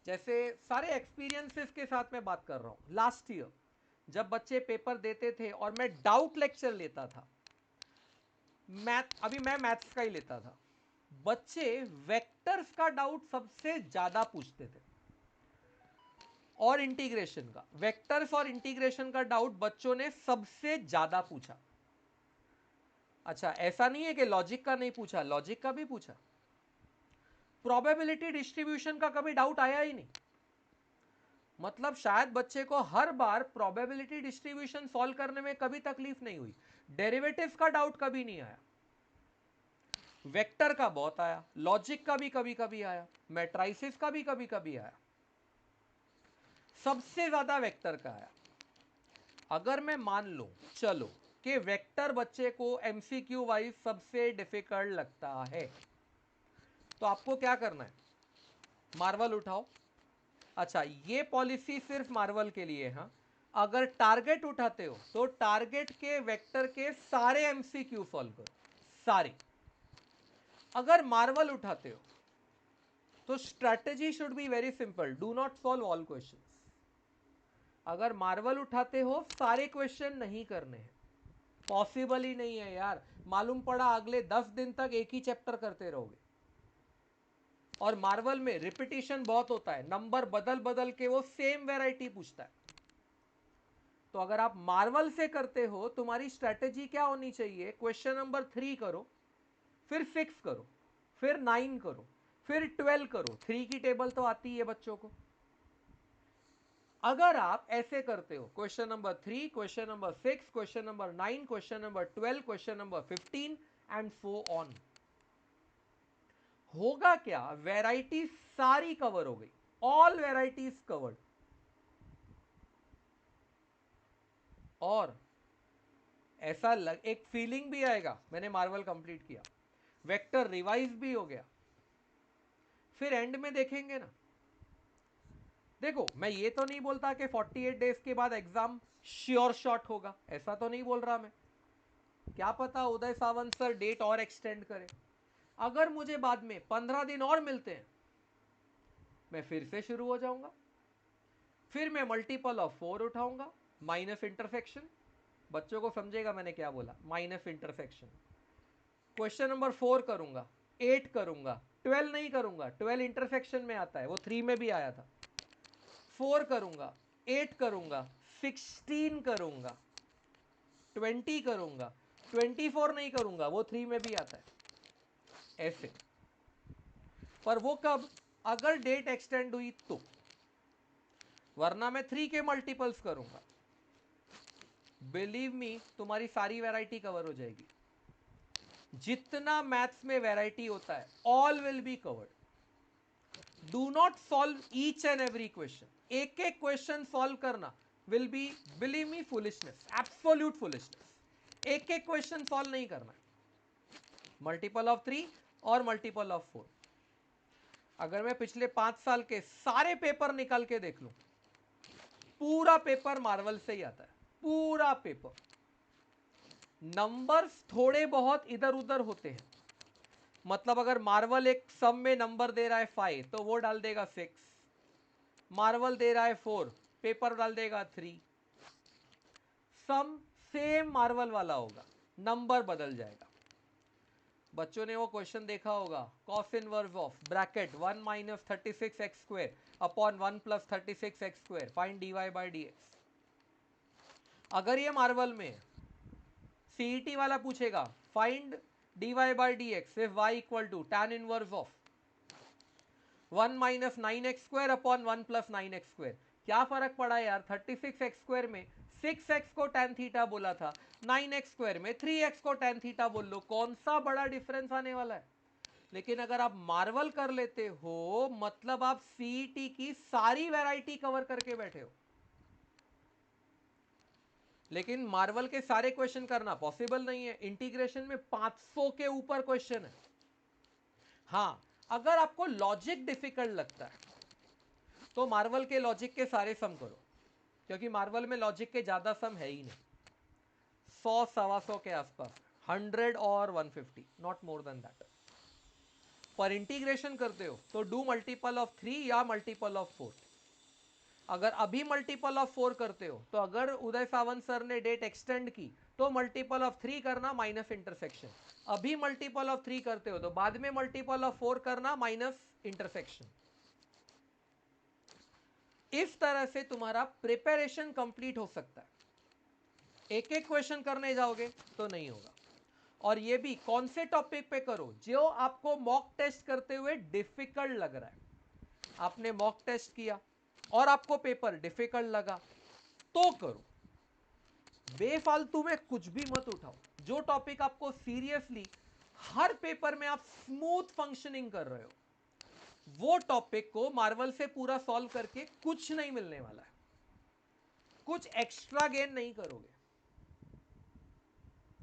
[SPEAKER 1] जैसे सारे एक्सपीरियंसेस के साथ मैं बात कर रहा हूं, लास्ट ईयर जब बच्चे पेपर देते थे और मैं डाउट लेक्चर लेता था, अभी मैं मैथ्स का ही लेता था, बच्चे वेक्टर्स का डाउट सबसे ज्यादा पूछते थे और इंटीग्रेशन का, वेक्टर्स और इंटीग्रेशन का डाउट बच्चों ने सबसे ज्यादा पूछा। अच्छा, ऐसा नहीं है कि लॉजिक का नहीं पूछा, लॉजिक का भी पूछा। प्रोबेबिलिटी डिस्ट्रीब्यूशन का कभी डाउट आया ही नहीं, मतलब शायद बच्चे को हर बार प्रोबेबिलिटी डिस्ट्रीब्यूशन सॉल्व करने में कभी तकलीफ नहीं हुई। डेरिवेटिव्स का डाउट कभी नहीं आया, वेक्टर का बहुत आया, लॉजिक का भी कभी कभी आया, मैट्राइसिस का भी कभी कभी आया, सबसे ज्यादा वेक्टर का आया। अगर मैं मान लूं चलो कि वेक्टर बच्चे को एमसीक्यू वाइज सबसे डिफिकल्ट लगता है, तो आपको क्या करना है, मार्वल उठाओ। अच्छा, ये पॉलिसी सिर्फ मार्वल के लिए है। हाँ, अगर टारगेट उठाते हो तो टारगेट के वेक्टर के सारे एमसीक्यू सॉल्व करो, सारे। अगर मार्वल उठाते हो तो strategy should be very simple, do not solve all questions. अगर मार्वल उठाते हो सारे क्वेश्चन नहीं करने हैं, पॉसिबल ही नहीं है यार, मालूम पड़ा अगले 10 दिन तक एक ही चैप्टर करते रहोगे। और मार्वल में रिपीटिशन बहुत होता है, नंबर बदल बदल के वो सेम वैरायटी पूछता है। तो अगर आप मार्वल से करते हो, तुम्हारी स्ट्रैटेजी क्या होनी चाहिए, क्वेश्चन नंबर 3 करो, फिर 6 करो, फिर 9 करो, फिर 12 करो, 3 की टेबल तो आती है बच्चों को। अगर आप ऐसे करते हो, question number 3, question number 6, question number 9, question number 12, question number 15 and so on, होगा क्या, वैरायटी सारी कवर हो गई ऑल वेराइटीज कवर्ड। और ऐसा एक फीलिंग भी आएगा मैंने मार्वल कंप्लीट किया, वेक्टर रिवाइज भी हो गया। फिर एंड में देखेंगे ना, देखो मैं ये तो नहीं बोलता कि 48 डेज के बाद एग्जाम श्योर शॉट होगा, ऐसा तो नहीं बोल रहा मैं। क्या पता उदय सावंत सर डेट और एक्सटेंड करें। अगर मुझे बाद में 15 दिन और मिलते हैं, मैं फिर से शुरू हो जाऊंगा। फिर मैं मल्टीपल ऑफ 4 उठाऊंगा, माइनस इंटरसेक्शन। बच्चों को समझेगा मैंने क्या बोला, माइनस इंटरसेक्शन। क्वेश्चन नंबर 4 करूंगा, 8 करूंगा, 12 नहीं करूंगा, 12 इंटरसेक्शन में आता है, वो 3 में भी आया था। 4 करूंगा, 8 करूंगा, 16 करूंगा, 20 करूंगा, 24 नहीं करूंगा, वो 3 में भी आता है, ऐसे। पर वो कब, अगर डेट एक्सटेंड हुई तो, वरना मैं 3 के मल्टीपल्स करूंगा। बिलीव मी, तुम्हारी सारी वैरायटी कवर हो जाएगी। जितना मैथ्स में वैरायटी होता है, all will be covered. Do not solve each and every question. एक एक क्वेश्चन सॉल्व करना will be, believe me, foolishness, absolute foolishness. एक एक क्वेश्चन सॉल्व नहीं करना। मल्टीपल ऑफ 3 और मल्टीपल ऑफ 4। अगर मैं पिछले 5 साल के सारे पेपर निकाल के देख लूं, पूरा पेपर मार्वल से ही आता है, पूरा पेपर। नंबर्स थोड़े बहुत इधर उधर होते हैं, मतलब अगर मार्वल एक सम में नंबर दे रहा है 5 तो वो डाल देगा 6, मार्वल दे रहा है 4 पेपर डाल देगा 3। सम सेम मार्वल वाला होगा, नंबर बदल जाएगा। बच्चों ने वो क्वेश्चन देखा होगा, cos inverse of bracket 1 minus 36x² upon 1 plus 36x², find dy by dx। अगर ये मार्वल में सीईटी वाला पूछेगा, find dy by dx if y equal to tan inverse of 1 minus 9x² upon 1 plus 9x², क्या फर्क पड़ा यार, 36x² में 6x को tan थीटा बोला था, 9x² में 3x को tan थीटा बोल लो, कौन सा बड़ा डिफरेंस आने वाला है। लेकिन अगर आप मार्वल कर लेते हो, मतलब आप सीईटी की सारी वैरायटी कवर करके बैठे हो। लेकिन मार्वल के सारे क्वेश्चन करना पॉसिबल नहीं है, इंटीग्रेशन में 500 के ऊपर क्वेश्चन है। हाँ, अगर आपको लॉजिक डिफिकल्ट लगता है तो मार्वल के लॉजिक के सारे सम करो, क्योंकि मार्वल में लॉजिक के ज्यादा सम है ही नहीं, 100 सवा 100 के आसपास, 100 और 150, नॉट मोर देन दैट। पर इंटीग्रेशन करते हो तो डू मल्टीपल ऑफ 3 या मल्टीपल ऑफ 4। अगर अभी मल्टीपल ऑफ 4 करते हो तो अगर उदय सावंत सर ने डेट एक्सटेंड की तो मल्टीपल ऑफ 3 करना माइनस इंटरसेक्शन। अभी मल्टीपल ऑफ 3 करते हो तो बाद में मल्टीपल ऑफ 4 करना माइनस इंटरसेक्शन। इस तरह से तुम्हारा प्रिपरेशन कंप्लीट हो सकता है। एक एक क्वेश्चन करने जाओगे तो नहीं होगा। और ये भी कौन से टॉपिक पे करो, जो आपको मॉक टेस्ट करते हुए डिफिकल्ट लग रहा है। आपने मॉक टेस्ट किया और आपको पेपर डिफिकल्ट लगा तो करो, बेफालतू में कुछ भी मत उठाओ। जो टॉपिक आपको सीरियसली हर पेपर में आप स्मूथ फंक्शनिंग कर रहे हो, वो टॉपिक को मार्वल से पूरा सॉल्व करके कुछ नहीं मिलने वाला है, कुछ एक्स्ट्रा गेन नहीं करोगे,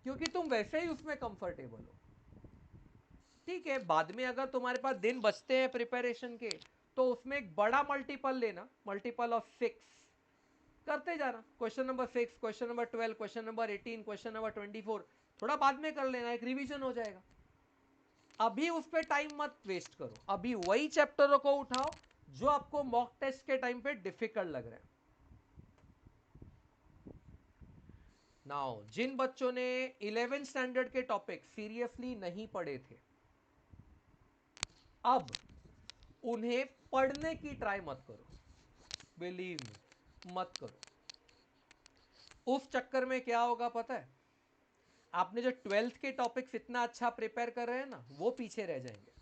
[SPEAKER 1] क्योंकि तुम वैसे ही उसमें कंफर्टेबल हो। ठीक है, बाद में अगर तुम्हारे पास दिन बचते हैं प्रिपरेशन के तो उसमें एक बड़ा मल्टीपल लेना, मल्टीपल ऑफ 6 करते जाना। Question number 6, question number 12, question number 18, question number 24 थोड़ा बाद में कर लेना, एक रिवीजन हो जाएगा। अभी उस पर टाइम मत वेस्ट करो, अभी वही चैप्टरों को उठाओ जो आपको मॉक टेस्ट के टाइम पे डिफिकल्ट लग रहे हैं। नाउ जिन बच्चों ने 11th स्टैंडर्ड के टॉपिक सीरियसली नहीं पढ़े थे, अब उन्हें पढ़ने की ट्राई मत करो, बिलीव मी, मत करो। उस चक्कर में क्या होगा पता है, आपने जो 12th के टॉपिक्स इतना अच्छा प्रिपेयर कर रहे हैं ना, वो पीछे रह जाएंगे,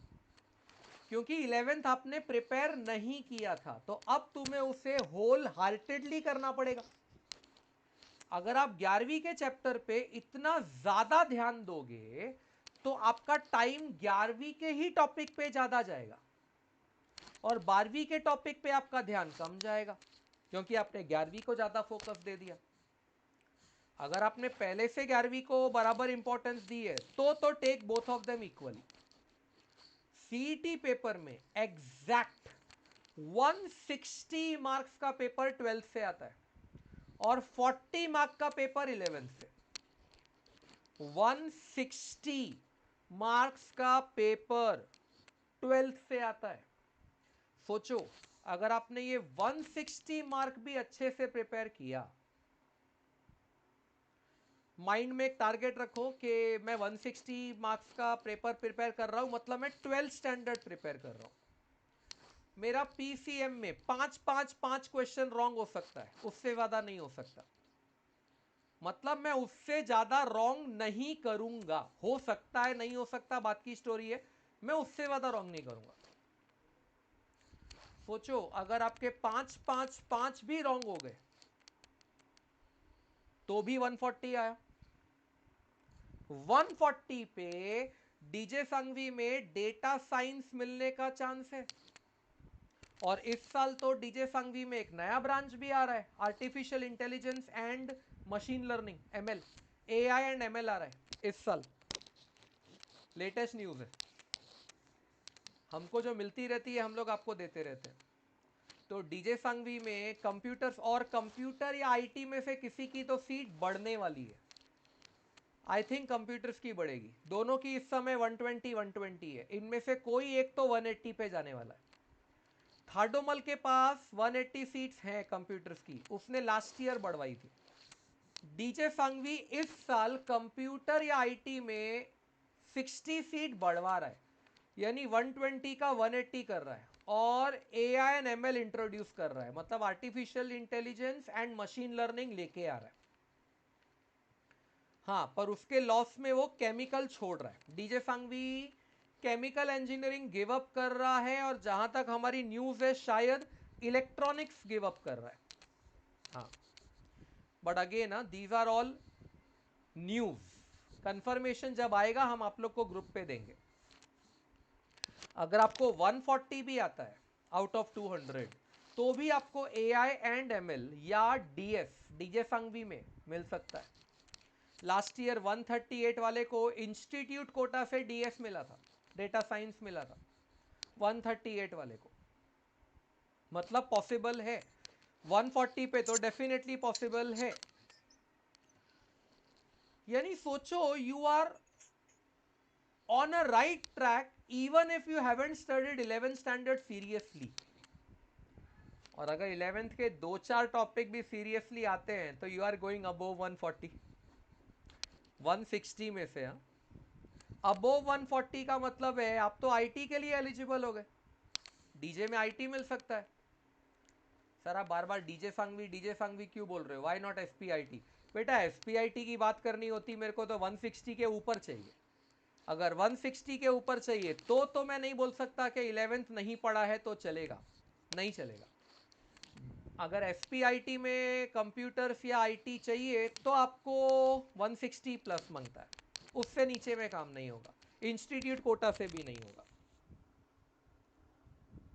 [SPEAKER 1] क्योंकि 11th आपने प्रिपेयर नहीं किया था, तो अब तुम्हें उसे होल हार्टेडली करना पड़ेगा। अगर आप 11वीं के चैप्टर पे इतना ज्यादा ध्यान दोगे तो आपका टाइम 11वीं के ही टॉपिक पे ज्यादा जाएगा। और 12वीं के टॉपिक पे आपका ध्यान कम जाएगा क्योंकि आपने 11वीं को ज्यादा फोकस दे दिया। अगर आपने पहले से 11वीं को बराबर इंपॉर्टेंस दी है तो take both of them equally. CET paper में एग्जैक्ट 160 मार्क्स का पेपर 12th से आता है और 40 मार्क का पेपर 11th से। 160 मार्क्स का पेपर 12th से आता है। सोचो अगर आपने ये 160 मार्क भी अच्छे से प्रिपेयर किया, माइंड में एक टारगेट रखो कि मैं 160 मार्क्स का पेपर प्रिपेयर कर रहा हूं, मतलब मैं 12th स्टैंडर्ड प्रिपेयर कर रहा हूं। मेरा पीसीएम में 5 क्वेश्चन रॉन्ग हो सकता है, उससे ज्यादा नहीं हो सकता। मतलब मैं उससे ज्यादा रॉन्ग नहीं करूंगा। हो सकता है, नहीं हो सकता, बात की स्टोरी है। मैं उससे ज्यादा रॉन्ग नहीं करूंगा। सोचो अगर आपके 5 भी रॉन्ग हो गए तो भी 140 आया। 140 पे डीजे संघवी में डेटा साइंस मिलने का चांस है। और इस साल तो डीजे संघवी में एक नया ब्रांच भी आ रहा है, artificial intelligence and machine learning, ML, AI and ML आ रहा है इस साल। लेटेस्ट न्यूज है, हमको जो मिलती रहती है हम लोग आपको देते रहते हैं। तो डीजे संघवी में कंप्यूटर्स और कंप्यूटर या आईटी में से किसी की तो सीट बढ़ने वाली है। आई थिंक कंप्यूटर्स की बढ़ेगी। दोनों की इस समय 120 है, इनमें से कोई एक तो 180 पे जाने वाला है। थार्डोमल के पास 180 सीट्स हैं कंप्यूटर्स की, उसने लास्ट ईयर बढ़वाई थी। डीजे संघवी इस साल कंप्यूटर या आईटी में 60 सीट बढ़वा रहा है, यानी 120 का 180 कर रहा है और एआई एंड एमएल इंट्रोड्यूस कर रहा है, मतलब artificial intelligence and machine learning लेके आ रहा है। हाँ, पर उसके लॉस में वो केमिकल छोड़ रहा है। DJ Sanghvi chemical engineering give up कर रहा है और जहां तक हमारी न्यूज है शायद इलेक्ट्रॉनिक्स गिव अप कर रहा है। हाँ, but again these are all news. Confirmation जब आएगा हम आप लोग को ग्रुप पे देंगे। अगर आपको 140 भी आता है आउट ऑफ 200 तो भी आपको एआई एंड एमएल या डीएस डीजे संघवी में मिल सकता है। लास्ट ईयर 138 वाले को इंस्टीट्यूट कोटा से डीएस मिला था, डेटा साइंस मिला था 138 वाले को। मतलब पॉसिबल है, 140 पे तो डेफिनेटली पॉसिबल है। यानी सोचो you are on a right track even if you haven't studied 11th standard seriously. और अगर 11th के 2-4 टॉपिक भी सीरियसली आते हैं तो यू आर गोइंग अबोव 140। 160 में से अबोव 140 का मतलब है आप तो आईटी के लिए एलिजिबल हो गए। डीजे में आईटी मिल सकता है। सर आप बार बार डीजे संघवी क्यों बोल रहे हो? Why not SPIT? बेटा एसपीआईटी की बात करनी होती मेरे को तो 160 के ऊपर चाहिए। अगर 160 के ऊपर चाहिए तो मैं नहीं बोल सकता कि 11th नहीं पढ़ा है तो चलेगा, नहीं चलेगा। अगर एसपीआईटी में कंप्यूटर्स या आईटी चाहिए तो आपको 160 प्लस मांगता है, उससे नीचे में काम नहीं होगा, इंस्टीट्यूट कोटा से भी नहीं होगा।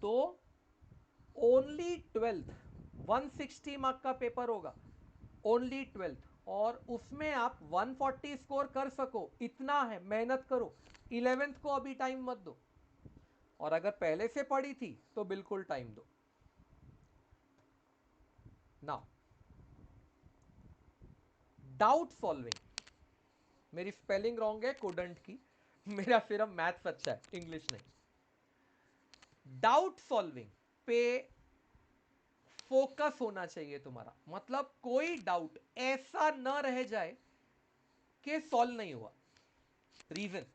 [SPEAKER 1] तो ओनली 12th 160 मार्क का पेपर होगा, ओनली 12th, और उसमें आप 140 स्कोर कर सको इतना है, मेहनत करो। 11th को अभी टाइम मत दो, और अगर पहले से पढ़ी थी तो बिल्कुल टाइम दो ना। डाउट सॉल्विंग, मेरी स्पेलिंग रॉन्ग है कुडंट की, मेरा सिर्फ मैथ्स अच्छा है, इंग्लिश नहीं। डाउट सॉल्विंग पे फोकस होना चाहिए तुम्हारा, मतलब कोई डाउट ऐसा न रह जाए कि सॉल्व नहीं हुआ। रीजन,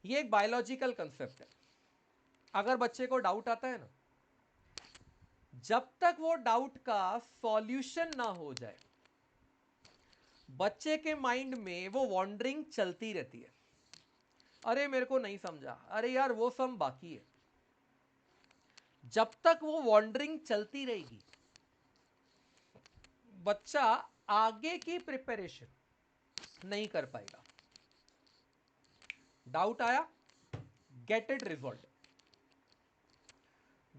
[SPEAKER 1] ये एक बायोलॉजिकल कंसेप्ट है। अगर बच्चे को डाउट आता है ना, जब तक वो डाउट का सॉल्यूशन ना हो जाए बच्चे के माइंड में वो वॉन्डरिंग चलती रहती है। अरे मेरे को नहीं समझा, अरे यार वो सम बाकी है। जब तक वो वॉन्डरिंग चलती रहेगी बच्चा आगे की प्रिपरेशन नहीं कर पाएगा। डाउट आया, गेट इट रिजॉल्व।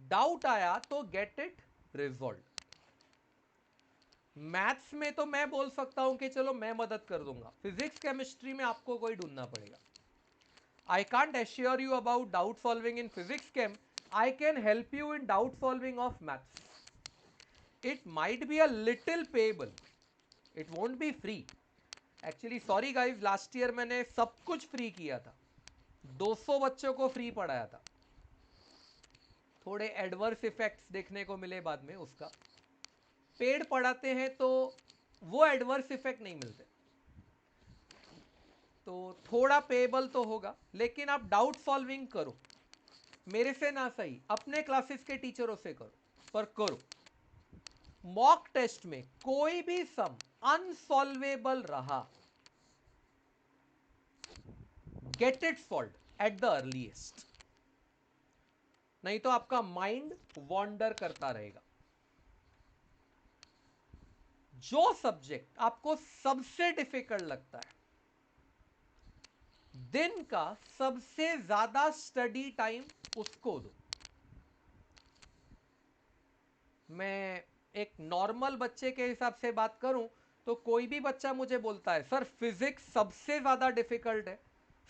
[SPEAKER 1] डाउट आया तो गेट इट रिजॉल्व। मैथ्स में तो मैं बोल सकता हूं कि चलो मैं मदद कर दूंगा, फिजिक्स केमिस्ट्री में आपको कोई ढूंढना पड़ेगा। I can't assure you about doubt solving in physics came, I can help you in doubt solving of maths. It might be a little payable, it won't be free actually. Sorry guys, last year मैंने सब कुछ free किया था, 200 बच्चों को free पढ़ाया था। थोड़े एडवर्स इफेक्ट्स देखने को मिले बाद में, उसका पेड पढ़ाते हैं तो वो एडवर्स इफेक्ट नहीं मिलते, तो थोड़ा पेएबल तो होगा। लेकिन आप डाउट सॉल्विंग करो, मेरे से ना सही अपने क्लासेस के टीचरों से करो, पर करो। मॉक टेस्ट में कोई भी सम अनसॉल्वेबल रहा, get it solve at the earliest, नहीं तो आपका माइंड वॉन्डर करता रहेगा। जो सब्जेक्ट आपको सबसे डिफिकल्ट लगता है, दिन का सबसे ज्यादा स्टडी टाइम उसको दो। मैं एक नॉर्मल बच्चे के हिसाब से बात करूं तो कोई भी बच्चा मुझे बोलता है सर फिजिक्स सबसे ज्यादा डिफिकल्ट है,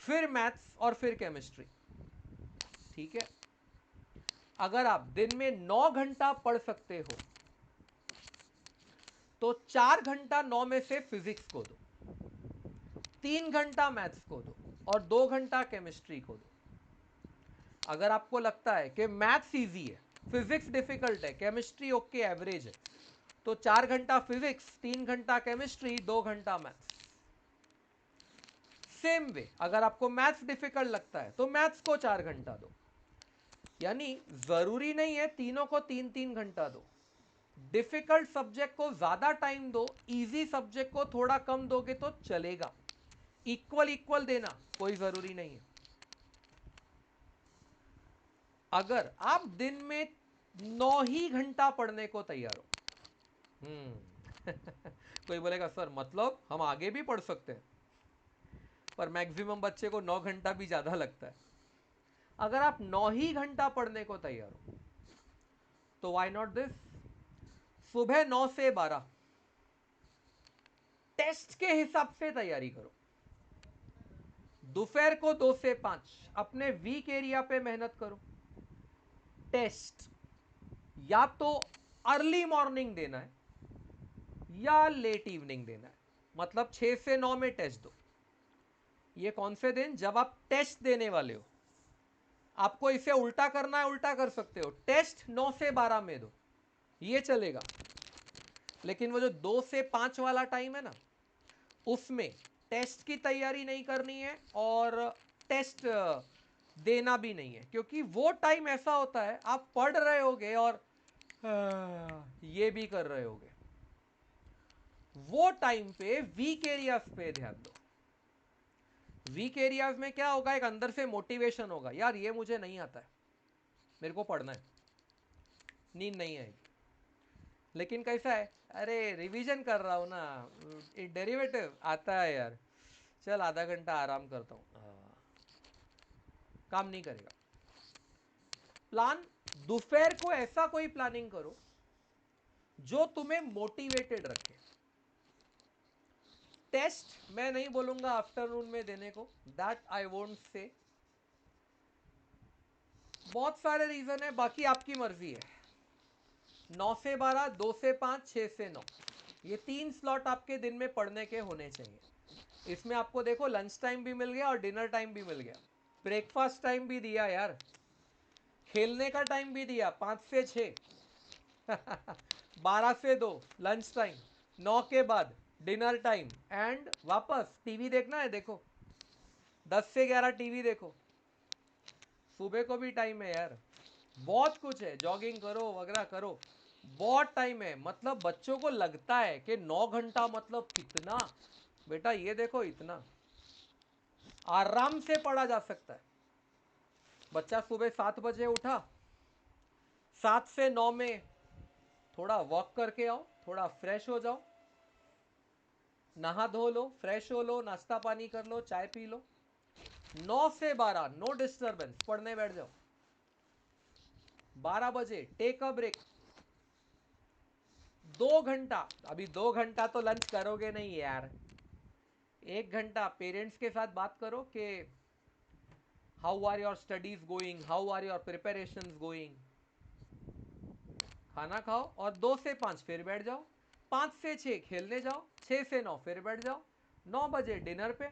[SPEAKER 1] फिर मैथ्स और फिर केमिस्ट्री। ठीक है, अगर आप दिन में 9 घंटा पढ़ सकते हो तो 4 घंटा 9 में से फिजिक्स को दो, 3 घंटा मैथ्स को दो और 2 घंटा केमिस्ट्री को दो। अगर आपको लगता है कि मैथ्स इजी है, फिजिक्स डिफिकल्ट है, केमिस्ट्री ओके एवरेज है, तो 4 घंटा फिजिक्स, 3 घंटा केमिस्ट्री, 2 घंटा मैथ्स। सेम वे अगर आपको मैथ्स डिफिकल्ट लगता है तो मैथ्स को 4 घंटा दो। यानी जरूरी नहीं है तीनों को 3-3 घंटा दो। डिफिकल्ट सब्जेक्ट को ज्यादा टाइम दो, इजी सब्जेक्ट को थोड़ा कम दोगे तो चलेगा। इक्वल इक्वल देना कोई जरूरी नहीं है। अगर आप दिन में 9 ही घंटा पढ़ने को तैयार हो, कोई बोलेगा सर मतलब हम आगे भी पढ़ सकते हैं, पर मैक्सिमम बच्चे को 9 घंटा भी ज्यादा लगता है। अगर आप 9 ही घंटा पढ़ने को तैयार हो तो व्हाई नॉट दिस, सुबह 9 से 12 टेस्ट के हिसाब से तैयारी करो, दोपहर को 2 से 5 अपने वीक एरिया पे मेहनत करो। टेस्ट या तो अर्ली मॉर्निंग देना है या लेट इवनिंग देना है, मतलब 6 से 9 में टेस्ट दो। ये कौन से दिन, जब आप टेस्ट देने वाले हो। आपको इसे उल्टा करना है, उल्टा कर सकते हो, टेस्ट 9 से 12 में दो, ये चलेगा। लेकिन वो जो 2 से 5 वाला टाइम है ना, उसमें टेस्ट की तैयारी नहीं करनी है और टेस्ट देना भी नहीं है, क्योंकि वो टाइम ऐसा होता है आप पढ़ रहे होगे और ये भी कर रहे होगे। वो टाइम पे वीक एरियाज पे ध्यान दो। वीक एरियाज में क्या होगा, एक अंदर से मोटिवेशन होगा, यार ये मुझे नहीं आता है, मेरे को पढ़ना है, नींद नहीं आएगी। लेकिन कैसा है, अरे रिवीजन कर रहा हूं ना, डेरिवेटिव आता है यार, चल आधा घंटा आराम करता हूं, काम नहीं करेगा। प्लान दोपहर को ऐसा कोई प्लानिंग करो जो तुम्हें मोटिवेटेड रखे। टेस्ट मैं नहीं बोलूंगा आफ्टरनून में देने को, दैट आई वोंट से। बहुत सारे रीजन है, बाकी आपकी मर्जी है। 9 से 12, 2 से 5, 6 से 9, ये 3 स्लॉट आपके दिन में पढ़ने के होने चाहिए। इसमें आपको देखो लंच टाइम भी मिल गया और डिनर टाइम भी मिल गया, ब्रेकफास्ट टाइम भी दिया यार, खेलने का टाइम भी दिया 5 से 6, 12 से 2 लंच टाइम, 9 के बाद डिनर टाइम, एंड वापस टीवी देखना है देखो, 10 से 11 टीवी देखो। सुबह को भी टाइम है यार, बहुत कुछ है, जॉगिंग करो वगैरह करो, बहुत टाइम है। मतलब बच्चों को लगता है कि 9 घंटा मतलब कितना, बेटा ये देखो इतना आराम से पढ़ा जा सकता है। बच्चा सुबह 7 बजे उठा, 7 से 9 में थोड़ा वॉक करके आओ, थोड़ा फ्रेश हो जाओ, नहा धो लो, फ्रेश हो लो, नाश्ता पानी कर लो, चाय पी लो, 9 से 12 नो डिस्टर्बेंस, पढ़ने बैठ जाओ। 12 बजे टेक अ ब्रेक, 2 घंटा। अभी 2 घंटा तो लंच करोगे नहीं यार, 1 घंटा पेरेंट्स के साथ बात करो कि how are your studies going, how are your preparations going. खाना खाओ और 2 से 5 फिर बैठ जाओ, 5 से 6 खेलने जाओ, 6 से 9 फिर बैठ जाओ, 9 बजे डिनर पे,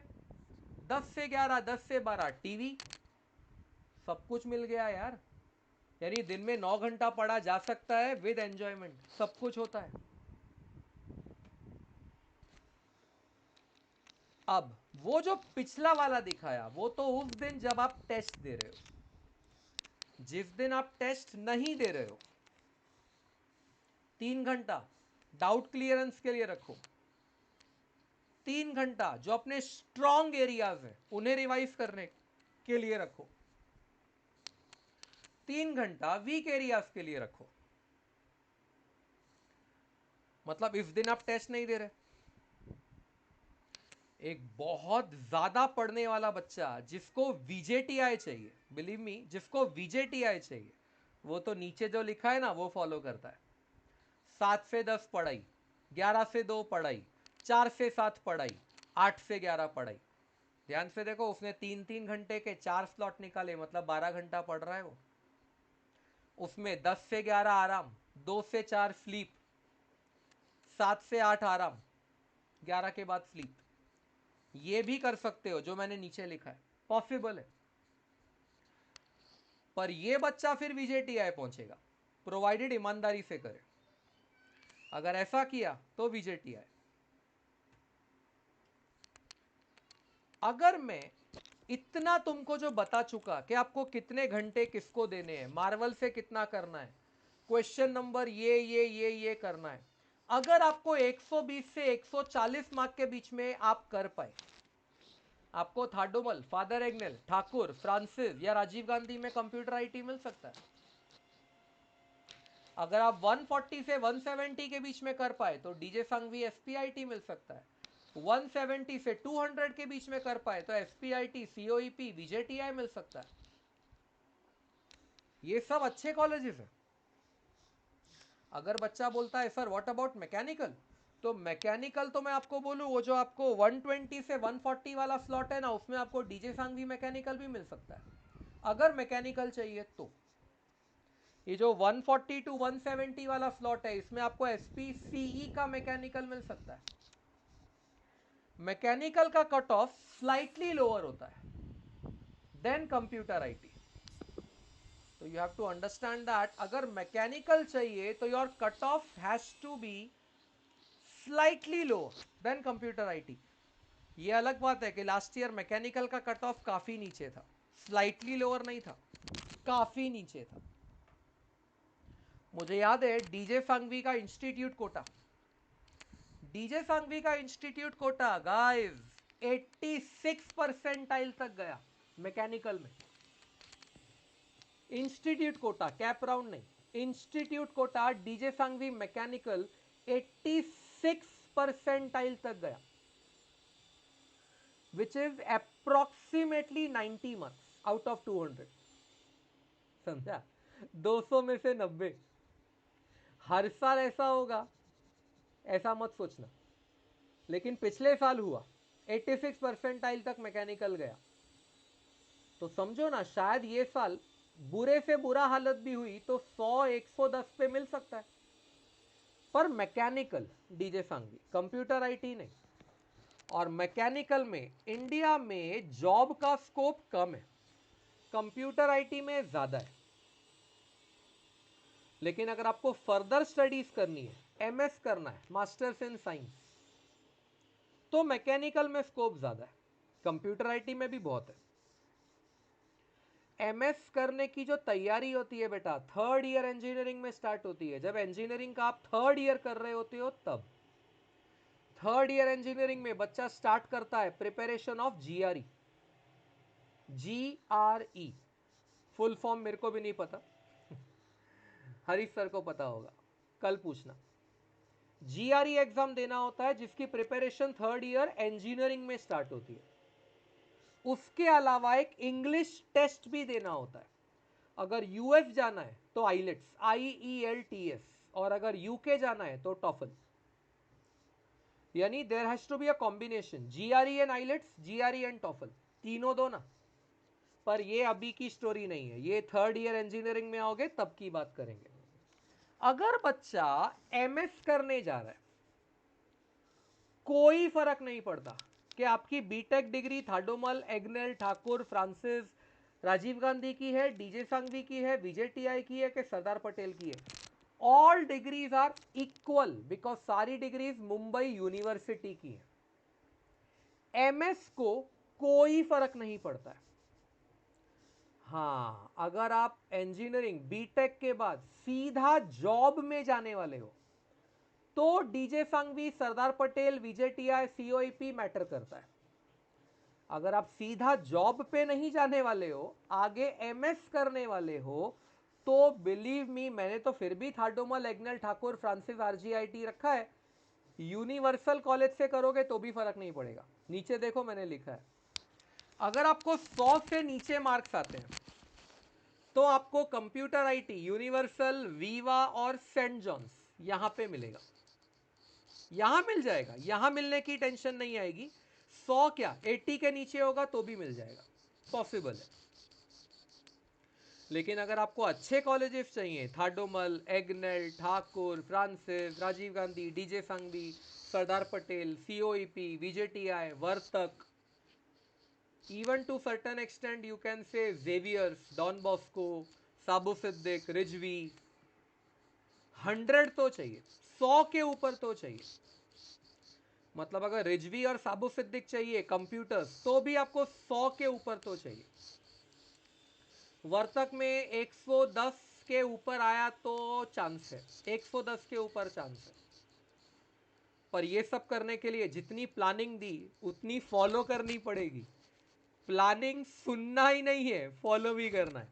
[SPEAKER 1] 10 से 11, 10 से 12 टीवी। सब कुछ मिल गया यार। यानी दिन में 9 घंटा पढ़ा जा सकता है विद एंजॉयमेंट, सब कुछ होता है। अब वो जो पिछला वाला दिखाया वो तो उस दिन जब आप टेस्ट दे रहे हो। जिस दिन आप टेस्ट नहीं दे रहे हो, 3 घंटा डाउट क्लियरेंस के लिए रखो, 3 घंटा जो अपने स्ट्रॉन्ग एरियाज है उन्हें रिवाइज करने के लिए रखो, 3 घंटा वीक एरियाज के लिए रखो। मतलब इस दिन आप टेस्ट नहीं दे रहे। एक बहुत ज्यादा पढ़ने वाला बच्चा जिसको वीजेटीआई चाहिए, बिलीव मी, जिसको वीजेटीआई चाहिए, वो तो नीचे जो लिखा है ना वो फॉलो करता है। 7 से 10 पढ़ाई, 11 से 2 पढ़ाई, 4 से 7 पढ़ाई, 8 से 11 पढ़ाई। ध्यान से देखो, उसने 3-3 घंटे के 4 स्लॉट निकाले, मतलब 12 घंटा पढ़ रहा है वो। उसमें 10 से 11 आराम, 2 से 4 स्लीप, 7 से 8 आराम, 11 के बाद स्लीप। ये भी कर सकते हो जो मैंने नीचे लिखा है, पॉसिबल है। पर ये बच्चा फिर वीजेटीआई पहुंचेगा, प्रोवाइडेड ईमानदारी से करे। अगर ऐसा किया तो वीजेटीआई। अगर मैं इतना तुमको जो बता चुका कि आपको कितने घंटे किसको देने हैं, मार्वल से कितना करना है, क्वेश्चन नंबर ये करना है, अगर आपको 120 से 140 मार्क के बीच में आप कर पाए, आपको थाडोमल, फादर एग्नेल, ठाकुर, फ्रांसिस या राजीव गांधी में कंप्यूटर आईटी मिल सकता है। अगर आप 140 से 170 के बीच में कर पाए तो डीजे संघवी एसपीआईटी मिल सकता है। 170 से 200 के बीच में कर पाए तो एसपीआईटी, सीओईपी, वीजेटीआई मिल सकता है। ये सब अच्छे कॉलेजेस हैं। अगर बच्चा बोलता है सर व्हाट अबाउट मैकेनिकल, तो मैकेनिकल तो मैं आपको बोलूं, वो जो आपको 120 से 140 वाला स्लॉट है ना, उसमें आपको डीजे सांघवी मैकेनिकल भी मिल सकता है, अगर मैकेनिकल चाहिए तो। ये जो 140 टू 170 वाला स्लॉट है, इसमें आपको एसपीसीई का मैकेनिकल मिल सकता है। मैकेनिकल का कट ऑफ स्लाइटली लोअर होता है देन कंप्यूटर आईटी। तो you have to understand that अगर मैकेनिकल चाहिए तो your cut off has to be slightly lower than computer IT. ये अलग बात है कि लास्ट ईयर मैकेनिकल का कट ऑफ काफी नीचे था, स्लाइटली लोअर नहीं था, काफी नीचे था। मुझे याद है डीजे सांघवी का इंस्टीट्यूट कोटा, डीजे सांघवी का इंस्टीट्यूट कोटा गाइस 86 परसेंटाइल तक गया मैकेनिकल में। इंस्टीट्यूट कोटा, कैप राउंड नहीं, institute quota DJ Sanghvi mechanical 86 percentile तक गया, which is approximately 90 marks out of 200। समझा? 200 में से 90। हर साल ऐसा होगा ऐसा मत सोचना, लेकिन पिछले साल हुआ, 86 परसेंटाइल तक मैकेनिकल गया। तो समझो ना, शायद ये साल बुरे से बुरा हालत भी हुई तो 100-110 पे मिल सकता है। पर mechanical DJ Sanghvi, computer IT नहीं। और मैकेनिकल में इंडिया में जॉब का स्कोप कम है, कंप्यूटर आईटी में ज्यादा है। लेकिन अगर आपको फर्दर स्टडीज करनी है, एमएस करना है, मास्टर्स इन साइंस, तो मैकेनिकल में स्कोप ज्यादा है, कंप्यूटर आईटी में भी बहुत है। एमएस करने की जो तैयारी होती है बेटा, 3rd ईयर इंजीनियरिंग में स्टार्ट होती है। जब इंजीनियरिंग का आप 3rd ईयर कर रहे होते हो तब 3rd ईयर इंजीनियरिंग में बच्चा स्टार्ट करता है preparation of GRE. GRE full form मेरे को भी नहीं पता, हरीश सर को पता होगा, कल पूछना। जीआरई एग्जाम देना होता है जिसकी प्रिपरेशन 3rd ईयर इंजीनियरिंग में स्टार्ट होती है। उसके अलावा एक इंग्लिश टेस्ट भी देना होता है। अगर यूएस जाना है तो आईलेट्स, IELTS, और अगर यूके जाना है तो टॉफल। यानी there has to be a combination, GRE and IELTS, GRE and TOEFL, तीनों दो ना। पर ये अभी की स्टोरी नहीं है, ये थर्ड ईयर इंजीनियरिंग में आओगे तब की बात करेंगे। अगर बच्चा MS करने जा रहा है, कोई फर्क नहीं पड़ता कि आपकी BTech degree Thadomal, Agnel, Thakur, Francis, Rajiv Gandhi की है, डीजे सांघवी की है, VJTI की है कि सरदार पटेल की है, all degrees are equal because सारी डिग्रीज मुंबई यूनिवर्सिटी की है। MS को कोई फर्क नहीं पड़ता है। हाँ, अगर आप इंजीनियरिंग बीटेक के बाद सीधा जॉब में जाने वाले हो तो DJ Sanghvi, Sardar Patel, VJTI, COEP matter करता है। अगर आप सीधा जॉब पे नहीं जाने वाले हो, आगे MS करने वाले हो, तो बिलीव मी, मैंने तो फिर भी थाडोमल, एग्नेल, ठाकुर, फ्रांसिस, RGIT रखा है। यूनिवर्सल कॉलेज से करोगे तो भी फर्क नहीं पड़ेगा। नीचे देखो मैंने लिखा है, अगर आपको 100 से नीचे मार्क्स आते हैं तो आपको कंप्यूटर IT, यूनिवर्सल, वीवा और सेंट जॉन्स यहां पे मिलेगा। यहां मिल जाएगा, यहां मिलने की टेंशन नहीं आएगी। 100 क्या 80 के नीचे होगा तो भी मिल जाएगा, पॉसिबल है। लेकिन अगर आपको अच्छे कॉलेजेस चाहिए, Thadomal, Agnel, Thakur, Francis, Rajiv Gandhi, DJ Sanghvi, Sardar Patel, COEP, VJTI, Vartak, even to certain extent you can say Xavier's, Don Bosco, Saboo Siddik, Rizvi, 100 तो चाहिए, 100 के ऊपर तो चाहिए। मतलब अगर रिजवी और साबु सिद्दीक चाहिए कंप्यूटर्स तो भी आपको 100 के ऊपर तो चाहिए। वर्तक में 110 के ऊपर आया तो चांस है, 110 के ऊपर चांस है। पर ये सब करने के लिए जितनी प्लानिंग दी उतनी फॉलो करनी पड़ेगी। प्लानिंग सुनना ही नहीं है, फॉलो भी करना है।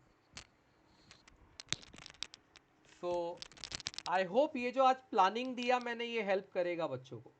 [SPEAKER 1] सो आई होप ये जो आज प्लानिंग दिया मैंने, ये हेल्प करेगा बच्चों को।